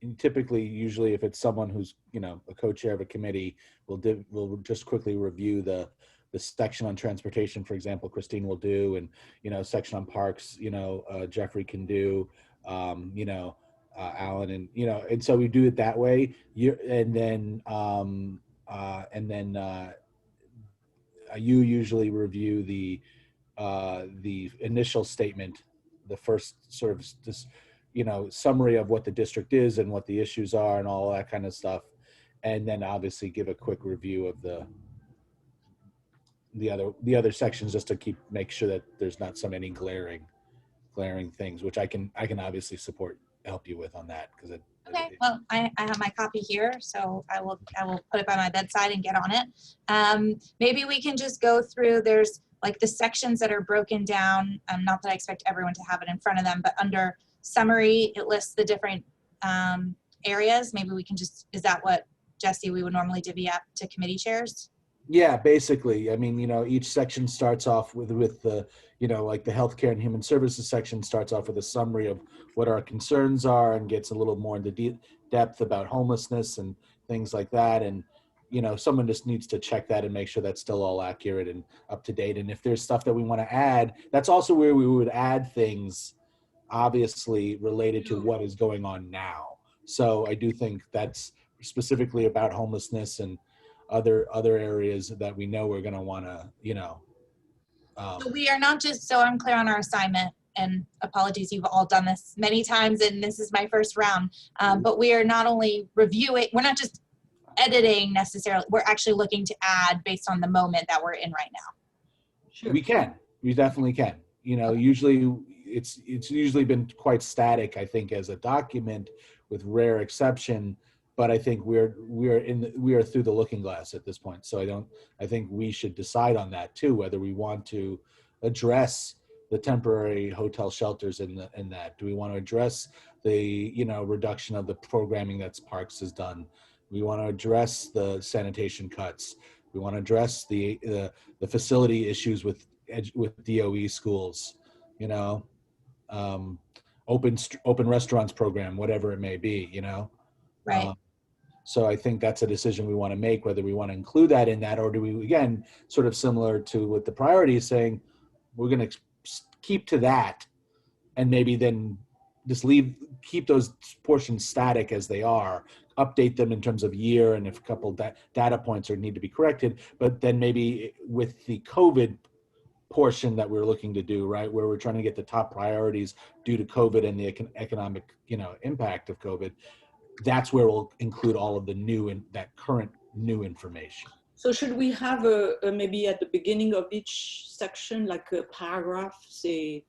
S1: And typically, usually, if it's someone who's a co-chair of a committee, we'll just quickly review the section on transportation, for example. Christine will do, and section on parks. Jeffrey can do. Alan, and so we do it that way. You usually review the initial statement, the first sort of this, summary of what the district is and what the issues are and all that kind of stuff, and then obviously give a quick review of the other sections just to make sure that there's not any glaring things, which I can obviously help you with on that because
S3: okay. Well, I have my copy here, so I will put it by my bedside and get on it. Maybe we can just go through. There's like the sections that are broken down. Not that I expect everyone to have it in front of them, but under summary, it lists the different areas. Maybe we can just, is that what, Jesse, we would normally divvy up to committee chairs?
S1: Yeah, basically. I mean, each section starts off with the, like the healthcare and human services section starts off with a summary of what our concerns are and gets a little more into depth about homelessness and things like that. And, someone just needs to check that and make sure that's still all accurate and up to date. And if there's stuff that we want to add, that's also where we would add things, obviously related to what is going on now. So I do think that's specifically about homelessness and other areas that we know we're going to want to,
S3: So we are not just, so I'm clear on our assignment, and apologies, you've all done this many times and this is my first round, but we are not only reviewing, we're not just editing necessarily, we're actually looking to add based on the moment that we're in right now.
S1: Sure. We definitely can. Usually it's usually been quite static, I think, as a document with rare exception. But I think we are through the looking glass at this point. So I think we should decide on that too, whether we want to address the temporary hotel shelters in that. Do we want to address the reduction of the programming that Parks has done? We want to address the sanitation cuts. We want to address the facility issues with DOE schools. Open restaurants program, whatever it may be.
S3: Right.
S1: So I think that's a decision we want to make, whether we want to include that in that, or do we, again, sort of similar to what the priority is saying, we're going to keep to that and maybe then just keep those portions static as they are, update them in terms of year and if a couple data points need to be corrected, but then maybe with the COVID portion that we're looking to do, right, where we're trying to get the top priorities due to COVID and the economic, impact of COVID, that's where we'll include all of the new and that current new information.
S9: So should we have maybe at the beginning of each section, like a paragraph, say,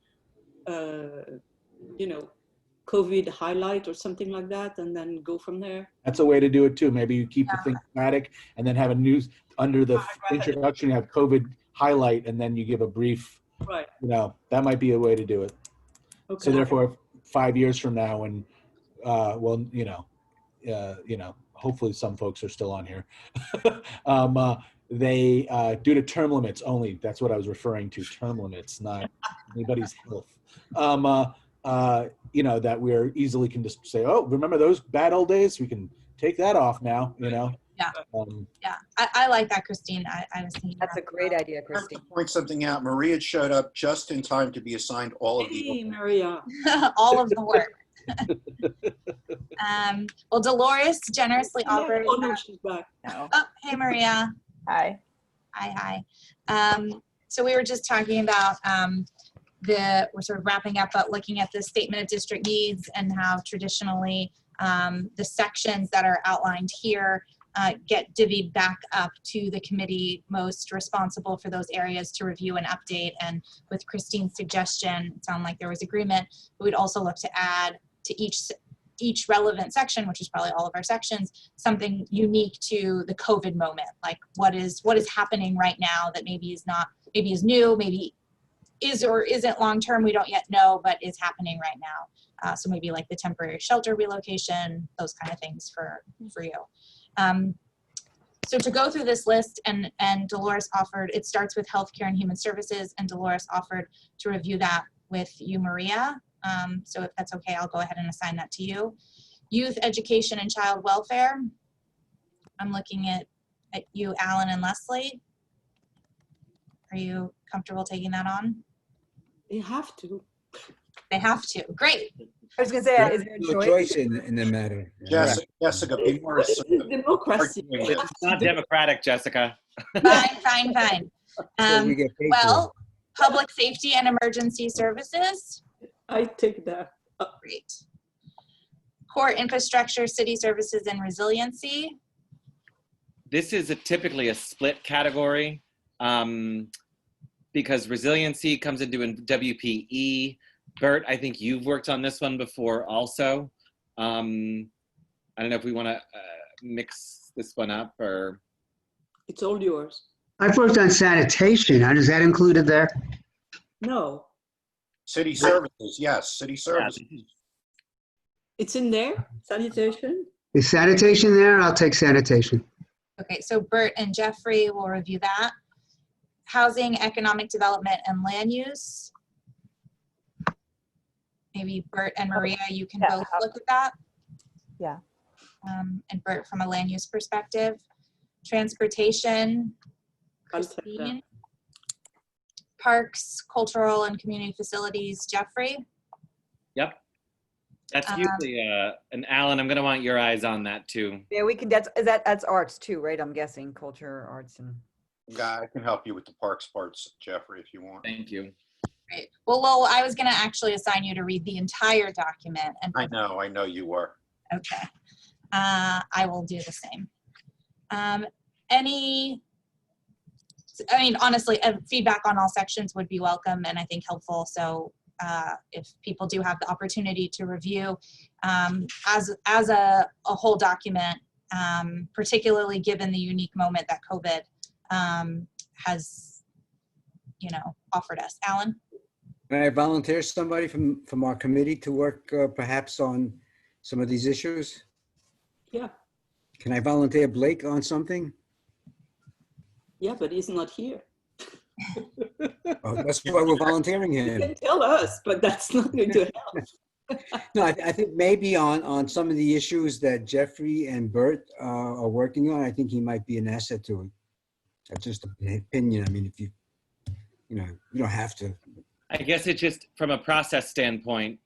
S9: COVID highlight or something like that, and then go from there?
S1: That's a way to do it too. Maybe you keep the thing static and then have a news under the introduction, you have COVID highlight, and then you give a brief,
S9: right.
S1: That might be a way to do it. Okay. So therefore, 5 years from now, and hopefully some folks are still on here. They, due to term limits only, that's what I was referring to, term limits, not anybody's health. That we're easily can just say, oh, remember those bad old days? We can take that off now,
S3: Yeah. Yeah. I like that, Christine. I was thinking
S8: that's a great idea, Christine.
S2: To point something out, Maria showed up just in time to be assigned all of the
S9: Maria.
S3: all of the work. Well, Dolores generously offered.
S9: Oh no, she's back.
S3: Oh, hey Maria.
S11: Hi.
S3: Hi. So we were just talking about we're sort of wrapping up, but looking at the statement of district needs and how traditionally the sections that are outlined here get divvied back up to the committee most responsible for those areas to review and update. And with Christine's suggestion, it sounded like there was agreement, but we'd also look to add to each relevant section, which is probably all of our sections, something unique to the COVID moment. Like what is happening right now that maybe is new, maybe is or isn't long-term, we don't yet know, but is happening right now. So maybe like the temporary shelter relocation, those kind of things for you. So to go through this list, and Dolores offered, it starts with healthcare and human services, and Dolores offered to review that with you, Maria. So if that's okay, I'll go ahead and assign that to you. Youth education and child welfare. I'm looking at you, Alan and Leslie. Are you comfortable taking that on?
S9: They have to.
S3: They have to. Great.
S8: I was gonna say, is there a
S6: No
S8: choice?
S6: choice in the matter.
S2: Jessica, be more
S9: What is this democracy?
S2: arguing this.
S5: It's not democratic, Jessica.
S3: Fine.
S6: So we get paid for
S3: Well, public safety and emergency services.
S9: I take that.
S3: Great. Core infrastructure, city services, and resiliency.
S5: This is typically a split category because resiliency comes into WPE. Bert, I think you've worked on this one before also. I don't know if we want to mix this one up or.
S9: It's all yours.
S4: I've worked on sanitation. Is that included there?
S9: No,
S2: City services, yes, city services.
S9: it's in there. Sanitation.
S4: Is sanitation there? I'll take sanitation.
S3: Okay, so Bert and Jeffrey will review that. Housing, economic development, and land use. Maybe Bert and Maria, you can both look at that.
S11: Yeah.
S3: And Bert from a land use perspective. Transportation,
S9: I'll take that.
S3: Christine. Parks, cultural and community facilities, Jeffrey.
S5: Yep. That's usually and Alan, I'm going to want your eyes on that too.
S8: Yeah, we can, that's arts too, right? I'm guessing culture, arts, and.
S2: Yeah, I can help you with the parks parts, Jeffrey, if you want.
S5: Thank you.
S3: Great. Well, Lowell, I was going to actually assign you to read the entire document. And
S2: I know you were.
S3: okay. I will do the same. Honestly, feedback on all sections would be welcome and I think helpful. So if people do have the opportunity to review as a whole document, particularly given the unique moment that COVID has, offered us. Alan?
S6: Can I volunteer somebody from our committee to work perhaps on some of these issues?
S9: Yeah,
S6: Can I volunteer Blake on something?
S9: yeah, but he's not here.
S6: Oh, that's why we're volunteering
S9: You
S6: him.
S9: can tell us, but that's not going to help.
S6: No, I think maybe on some of the issues that Jeffrey and Bert are working on, I think he might be an asset to it. That's just an opinion. I mean, if you don't have to.
S5: I guess it's just from a process standpoint,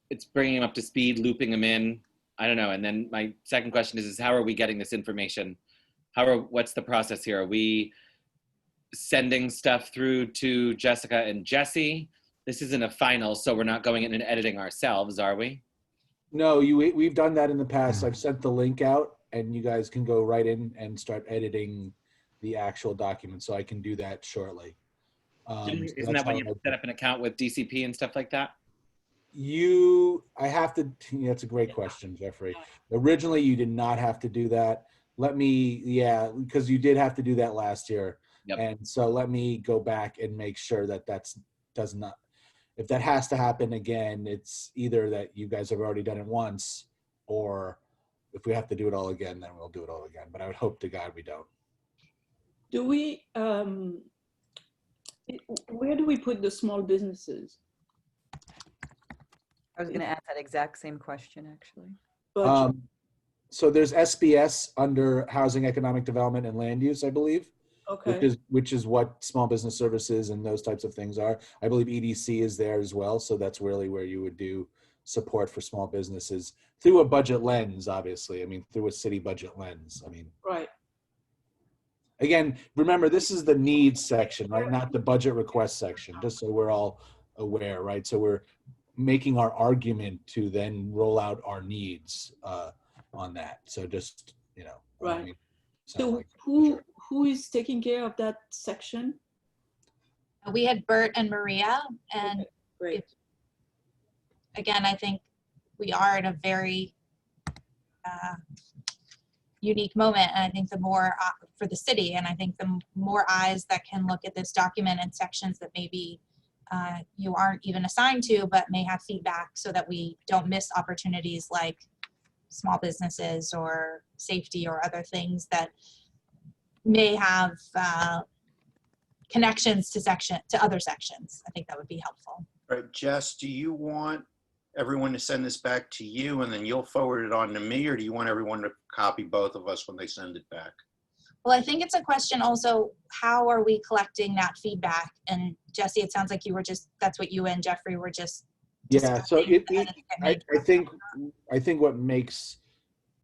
S5: it's bringing him up to speed, looping him in. I don't know. And then my second question is how are we getting this information? What's the process here? Are we sending stuff through to Jessica and Jesse? This isn't a final, so we're not going in and editing ourselves, are we?
S1: No, we've done that in the past. I've sent the link out and you guys can go right in and start editing the actual document. So I can do that shortly.
S5: Isn't that when you set up an account with DCP and stuff like that?
S1: That's a great question, Jeffrey. Originally, you did not have to do that. Because you did have to do that last year.
S5: Yep.
S1: And so let me go back and make sure that if that has to happen again, it's either that you guys have already done it once, or if we have to do it all again, then we'll do it all again. But I would hope to God we don't.
S9: Do we, where do we put the small businesses?
S8: I was going to ask that exact same question, actually.
S9: Budget.
S1: So there's SBS under Housing, Economic Development, and Land Use, I believe.
S9: Okay.
S1: Which is what small business services and those types of things are. I believe EDC is there as well. So that's really where you would do support for small businesses through a budget lens, obviously. I mean, through a city budget lens. I mean,
S9: Right.
S1: again, remember, this is the needs section, right? Not the budget request section, just so we're all aware, right? So we're making our argument to then roll out our needs on that. So just,
S9: Right.
S1: I mean,
S9: So who is taking care of that section?
S3: We had Bert and Maria, and
S9: Great.
S3: again, I think we are at a very unique moment, and I think the more for the city, and I think the more eyes that can look at this document and sections that maybe you aren't even assigned to, but may have feedback, so that we don't miss opportunities like small businesses or safety or other things that may have connections to other sections. I think that would be helpful.
S2: All right, Jess, do you want everyone to send this back to you and then you'll forward it on to me, or do you want everyone to copy both of us when they send it back?
S3: Well, I think it's a question also, how are we collecting that feedback? And Jesse, it sounds like that's what you and Jeffrey were just
S1: Yeah, so I think what makes,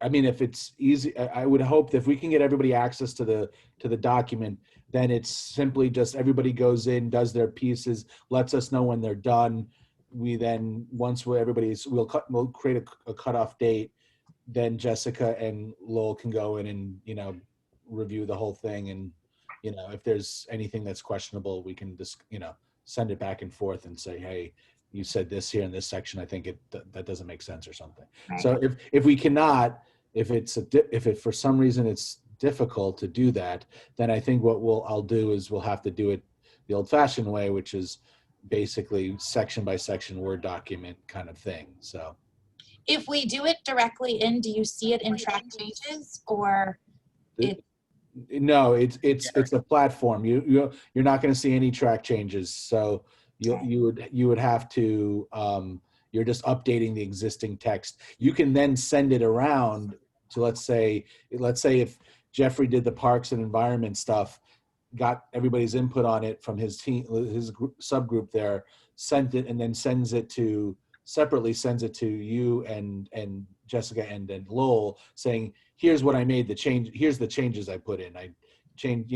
S1: I mean, if it's easy, I would hope that if we can get everybody access to the document, then it's simply just everybody goes in, does their pieces, lets us know when they're done. We then, once we'll create a cutoff date, then Jessica and Lowell can go in and, review the whole thing. And, if there's anything that's questionable, we can just, send it back and forth and say, hey, you said this here in this section, I think that doesn't make sense or something. Right. So if we cannot, if it for some reason it's difficult to do that, then I think what I'll do is we'll have to do it the old fashioned way, which is basically section by section Word document kind of thing. So
S3: if we do it directly in, do you see it in track changes, or
S1: no, it's a platform. You're not going to see any track changes. So you would have to, you're just updating the existing text. You can then send it around to, let's say if Jeffrey did the parks and environment stuff, got everybody's input on it from his team, his subgroup there, sent it, and then sends it to you and Jessica and Lowell, saying, here's what I made the change, here's the changes I put in. I change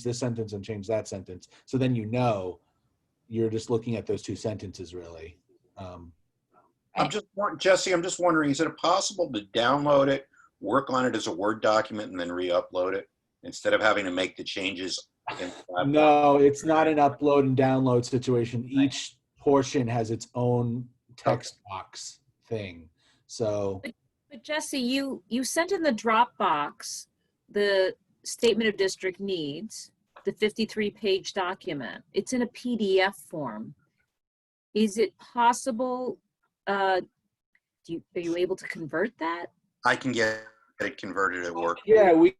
S1: this sentence and change that sentence. So then you're just looking at those two sentences really.
S2: Jesse, I'm just wondering, is it possible to download it, work on it as a Word document, and then re-upload it instead of having to make the changes?
S1: No, it's not an upload and download situation. Each portion has its own text box thing. So,
S7: but Jesse, you sent in the Dropbox the statement of district needs, the 53-page document. It's in a PDF form. Is it possible? Are you able to convert that?
S2: I can get it converted at work.
S1: Yeah, we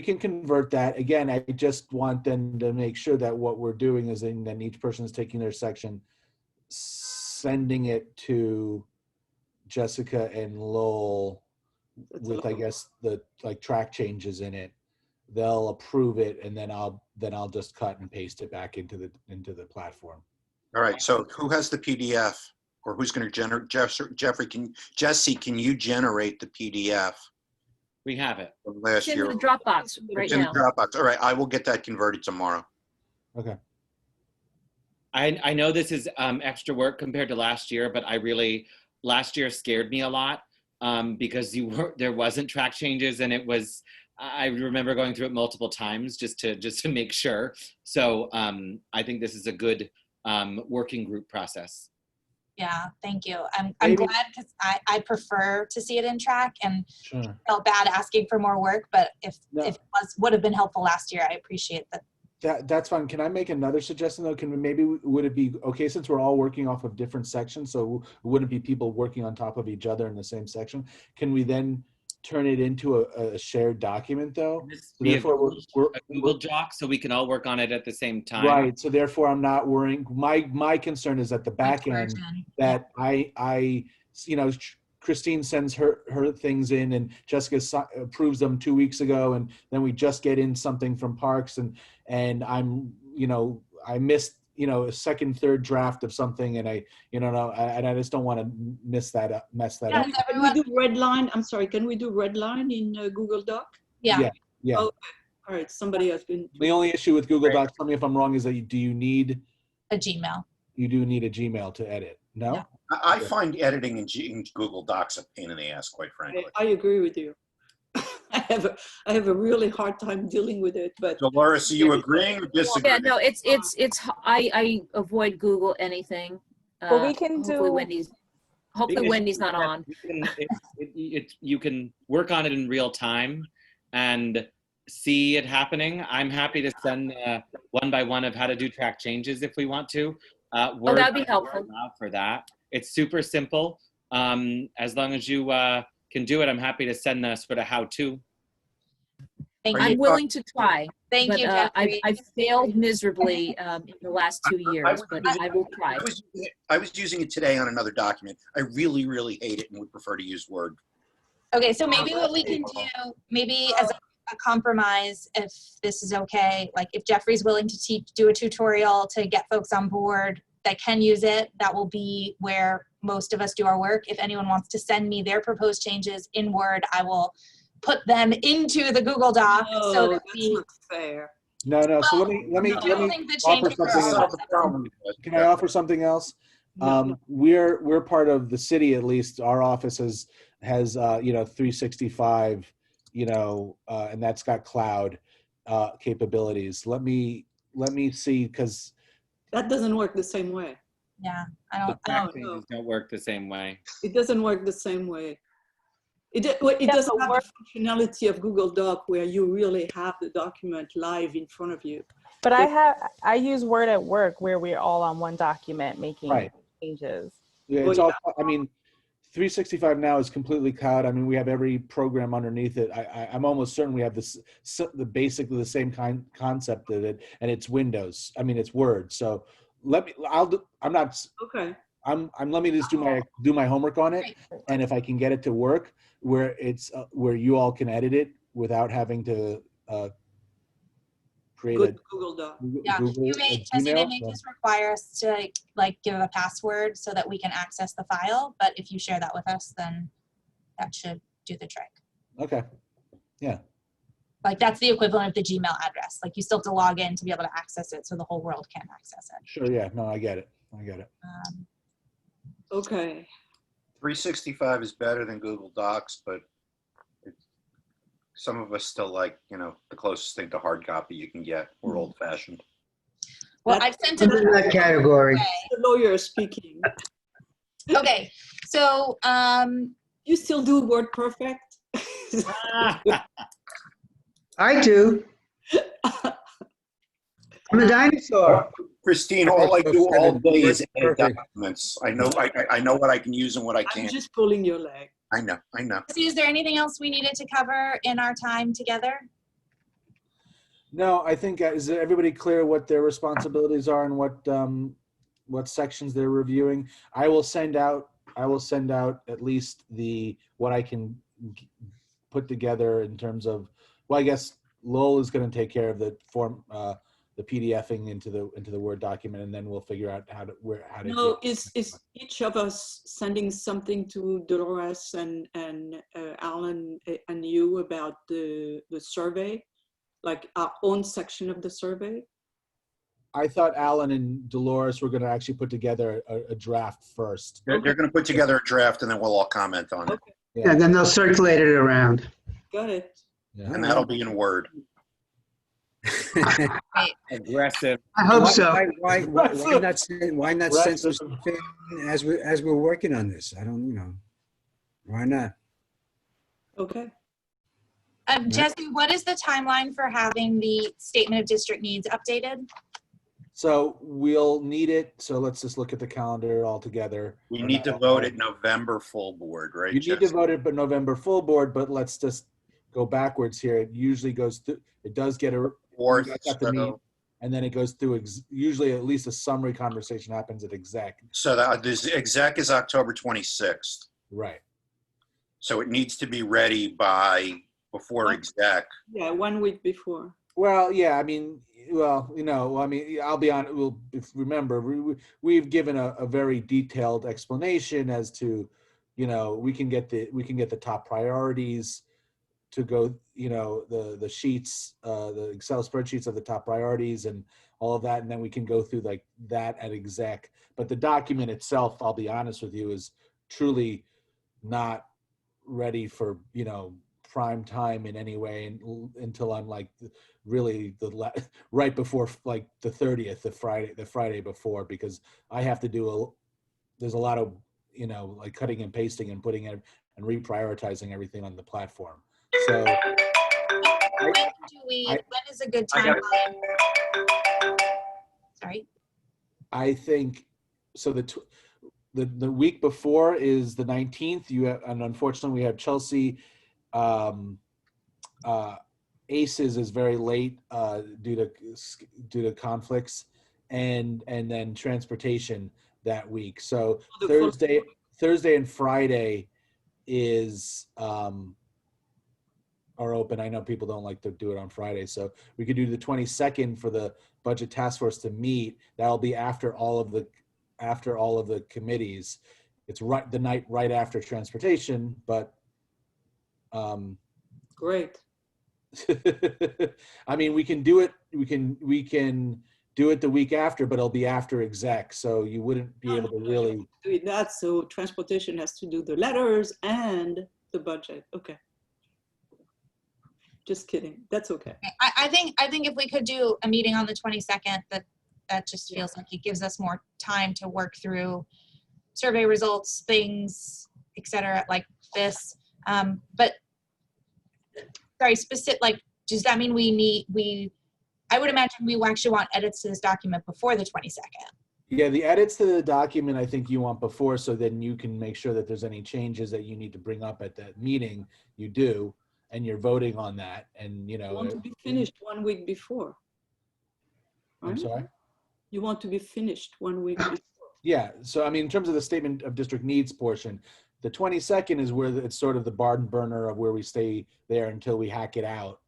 S1: can convert that. Again, I just want them to make sure that what we're doing is then each person is taking their section, sending it to Jessica and Lowell with, I guess, the track changes in it. They'll approve it, and then I'll just cut and paste it back into the platform.
S2: All right. So who has the PDF, or who's going to generate? Jesse, can you generate the PDF?
S5: We have it.
S2: Last
S7: it's in
S2: year.
S7: the Dropbox right now.
S2: In the Dropbox. All right. I will get that converted tomorrow.
S1: Okay.
S5: I know this is extra work compared to last year, but last year scared me a lot because there wasn't track changes, and I remember going through it multiple times just to make sure. So I think this is a good working group process.
S3: Yeah, thank you. I'm glad, because I prefer to see it in track, and
S1: sure.
S3: Felt bad asking for more work, but if it would have been helpful last year, I appreciate that.
S1: That's fine. Can I make another suggestion though? Would it be okay, since we're all working off of different sections, so wouldn't be people working on top of each other in the same section? Can we then turn it into a shared document though? So therefore
S5: a Google Doc, so we can all work on it at the same time.
S1: Right. So therefore I'm not worrying. My concern is at the back end that I Christine sends her things in, and Jessica approves them 2 weeks ago, and then we just get in something from Parks, and I'm I missed a second, third draft of something, and I just don't want to mess that up.
S9: Can we do redline? I'm sorry. Can we do redline in Google Doc?
S3: Yeah.
S9: Oh, all right. Somebody has been.
S1: The only issue with Google Docs, tell me if I'm wrong, is that do you need
S3: a Gmail? You
S1: do need a Gmail to edit. No?
S3: Yeah.
S2: I find editing in Google Docs a pain in the ass, quite frankly.
S9: I agree with you. I have a really hard time dealing with it. But
S2: Dolores, are you agreeing or disagreeing?
S7: Yeah, no, I avoid Google anything.
S11: Well, we can do.
S7: Hopefully
S5: Because
S7: Wendy's not on.
S5: you can work on it in real time and see it happening. I'm happy to send one by one of how to do track changes if we want to.
S7: Oh, that'd be helpful.
S5: For that. It's super simple. As long as you can do it, I'm happy to send the sort of how-to.
S3: Thank
S7: I'm
S3: you.
S7: willing to try.
S3: Thank
S7: But
S3: you, Jeffrey.
S7: I've failed miserably in the last 2 years, but I will try.
S2: I was using it today on another document. I really, really hate it and would prefer to use Word.
S3: Okay, so maybe what we can do, maybe as a compromise, if this is okay, like if Jeffrey's willing to do a tutorial to get folks on board that can use it, that will be where most of us do our work. If anyone wants to send me their proposed changes in Word, I will put them into the Google Doc.
S9: No,
S3: so that
S9: that's not fair.
S1: No. So let me offer something else. Can I offer something else? We're part of the city, at least. Our office has 365, and that's got cloud capabilities. Let me see, because
S9: That doesn't work the same way.
S3: Yeah, I
S5: The
S3: don't.
S5: track changes don't work the same way.
S9: It doesn't work the same way. It doesn't have the functionality of Google Doc where you really have the document live in front of you.
S11: But I use Word at work where we're all on one document making changes.
S1: Yeah, it's all. I mean, 365 now is completely cloud. I mean, we have every program underneath it. I'm almost certain we have basically the same concept of it, and it's Windows. I mean, it's Word. So let me just do my homework on it, and if I can get it to work where it's where you all can edit it without having to create a
S9: Google Doc.
S3: Jesse, they may just require us to give a password so that we can access the file. But if you share that with us, then that should do the trick.
S1: Okay. Yeah.
S3: That's the equivalent of the Gmail address. You still have to log in to be able to access it, so the whole world can access it.
S1: Sure. Yeah. No, I get it.
S9: Okay.
S2: 365 is better than Google Docs, but some of us still like, the closest thing to hard copy you can get. We're old fashioned.
S3: Well, I've sent it
S4: in that category.
S9: The lawyer speaking.
S3: Okay. So,
S9: you still do Word Perfect?
S4: I do. I'm a dinosaur.
S2: Christine, all I do all day is edit documents. I know what I can use and what I can't.
S9: I'm just pulling your leg.
S2: I know.
S3: Is there anything else we needed to cover in our time together?
S1: No, I think is everybody clear what their responsibilities are and what sections they're reviewing? I will send out at least what I can put together in terms of. Well, I guess Lowell is going to take care of the form. The PDFing into the Word document, and then we'll figure out how to.
S9: No, is each of us sending something to Dolores and Alan and you about the survey, our own section of the survey?
S1: I thought Alan and Dolores were going to actually put together a draft first.
S2: They're going to put together a draft, and then we'll all comment on it.
S4: Yeah, and then they'll circulate it around.
S9: Got it.
S1: Yeah.
S2: And that'll be in Word.
S5: Aggressive.
S4: I hope so.
S6: Why not send something as we're working on this? I don't, why not?
S9: Okay.
S3: Jesse, what is the timeline for having the statement of district needs updated?
S1: So we'll need it. So let's just look at the calendar all together.
S2: We need to vote at November full board, right?
S1: You need to vote it, but November full board. But let's just go backwards here. It usually goes through. It does get a
S2: fourth,
S1: and then it goes through. Usually, at least a summary conversation happens at exec.
S2: So this exec is October 26th.
S1: Right.
S2: So it needs to be ready before exec.
S9: Yeah, 1 week before.
S1: Well, yeah. I mean, I'll be honest. Remember, we've given a very detailed explanation as to, we can get the top priorities to go, the sheets, the Excel spreadsheets of the top priorities and all of that, and then we can go through that at exec. But the document itself, I'll be honest with you, is truly not ready for prime time in any way until I'm really right before the 30th, the Friday before, because I have to do there's a lot of you know, like cutting and pasting and putting it and reprioritizing everything on the platform. So
S3: when is a good time? Sorry.
S1: I think so. The week before is the 19th. You have, and unfortunately we have Chelsea. Aces is very late due to conflicts, and then transportation that week. So Thursday and Friday is are open. I know people don't like to do it on Friday, so we could do the 22nd for the budget task force to meet. That'll be after all of the committees. It's the night right after transportation, but
S9: great.
S1: I mean, we can do it. We can do it the week after, but it'll be after exec, so you wouldn't be able to really
S9: do that. So transportation has to do the letters and the budget. Okay. Just kidding. That's okay.
S3: I think if we could do a meeting on the 22nd, that just feels like it gives us more time to work through survey results, things, etc. like this. But sorry, specific, like, does that mean I would imagine we actually want edits to this document before the 22nd.
S1: Yeah, the edits to the document I think you want before, so then you can make sure that there's any changes that you need to bring up at that meeting, you do, and you're voting on that, and you know.
S9: You want to be finished 1 week before. Right?
S1: I'm sorry?
S9: You want to be finished 1 week before.
S1: Yeah, so I mean, in terms of the statement of district needs portion, the 22nd is where it's sort of the barn burner of where we stay there until we hack it out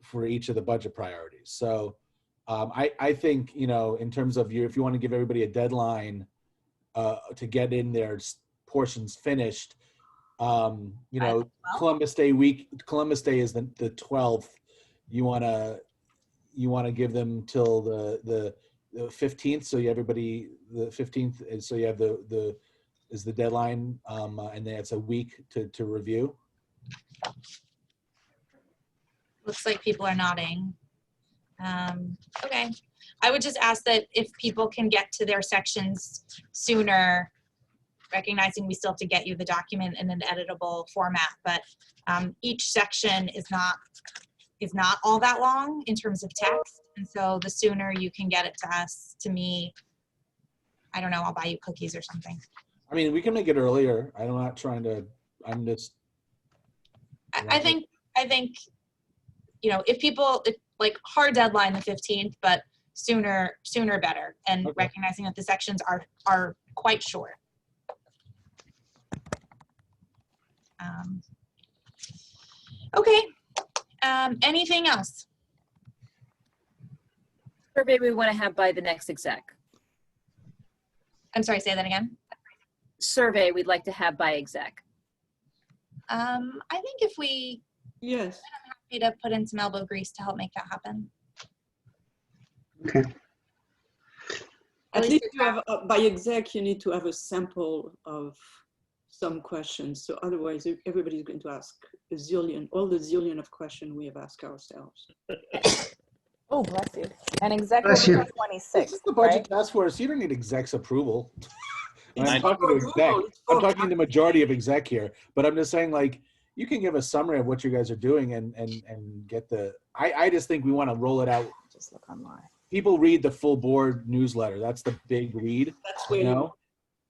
S1: for each of the budget priorities. So I think, you know, in terms of if you want to give everybody a deadline to get in their portions finished, you know, Columbus Day is the 12th. You want to give them till the 15th, so everybody, the 15th is, so you have is the deadline, and then it's a week to review.
S3: Looks like people are nodding. Okay, I would just ask that if people can get to their sections sooner, recognizing we still have to get you the document in an editable format, but each section is not all that long in terms of text, and so the sooner you can get it to us, to me, I don't know, I'll buy you cookies or something.
S1: I mean, we can make it earlier. I'm not trying to. I'm just.
S3: I think you know, if like hard deadline the 15th, but sooner better, and okay. Recognizing that the sections are quite short. Okay. Anything else?
S7: Survey we want to have by the next exec.
S3: I'm sorry, say that again.
S7: Survey we'd like to have by exec.
S3: I think if we,
S9: yes,
S3: I'm happy to put in some elbow grease to help make that happen.
S4: Okay.
S9: At least you have by exec, you need to have a sample of some questions. So otherwise, everybody's going to ask all the zillion of questions we have asked ourselves.
S11: Oh, bless you. And exec will be 26.
S1: This is the budget task force. You don't need exec's approval. I'm talking to exec. I'm talking to the majority of exec here, but I'm just saying, like, you can give a summary of what you guys are doing and get the. I just think we want to roll it out.
S11: Just look online.
S1: People read the full board newsletter. That's the big read.
S9: That's where
S1: you know,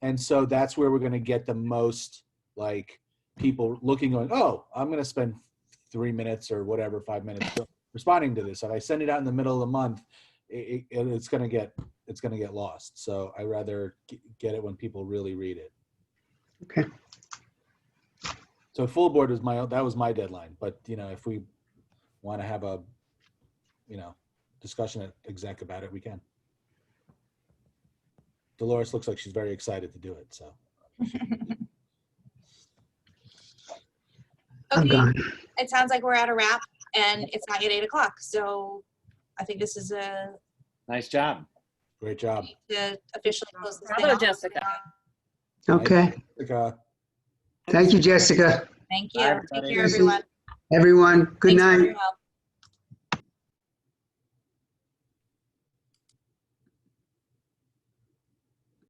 S1: and so that's where we're going to get the most, like, people looking, going, oh, I'm going to spend 3 minutes or whatever, 5 minutes responding to this. If I send it out in the middle of the month, it's going to get lost. So I rather get it when people really read it.
S4: Okay.
S1: So full board was that was my deadline. But you know, if we want to have a, you know, discussion at exec about it, we can. Dolores looks like she's very excited to do it. So.
S4: I'm
S3: Okay.
S4: gone.
S3: It sounds like we're at a wrap, and it's not yet 8 o'clock. So I think this is a
S5: Nice job.
S1: Great job.
S3: to officially close this thing
S7: Bravo,
S3: out.
S7: Jessica.
S4: Okay.
S1: Jessica.
S4: Thank you, Jessica.
S3: Thank you.
S5: Bye,
S3: Take
S5: everybody.
S3: care, everyone.
S4: Everyone, good
S3: Thanks for
S4: night.
S3: your help.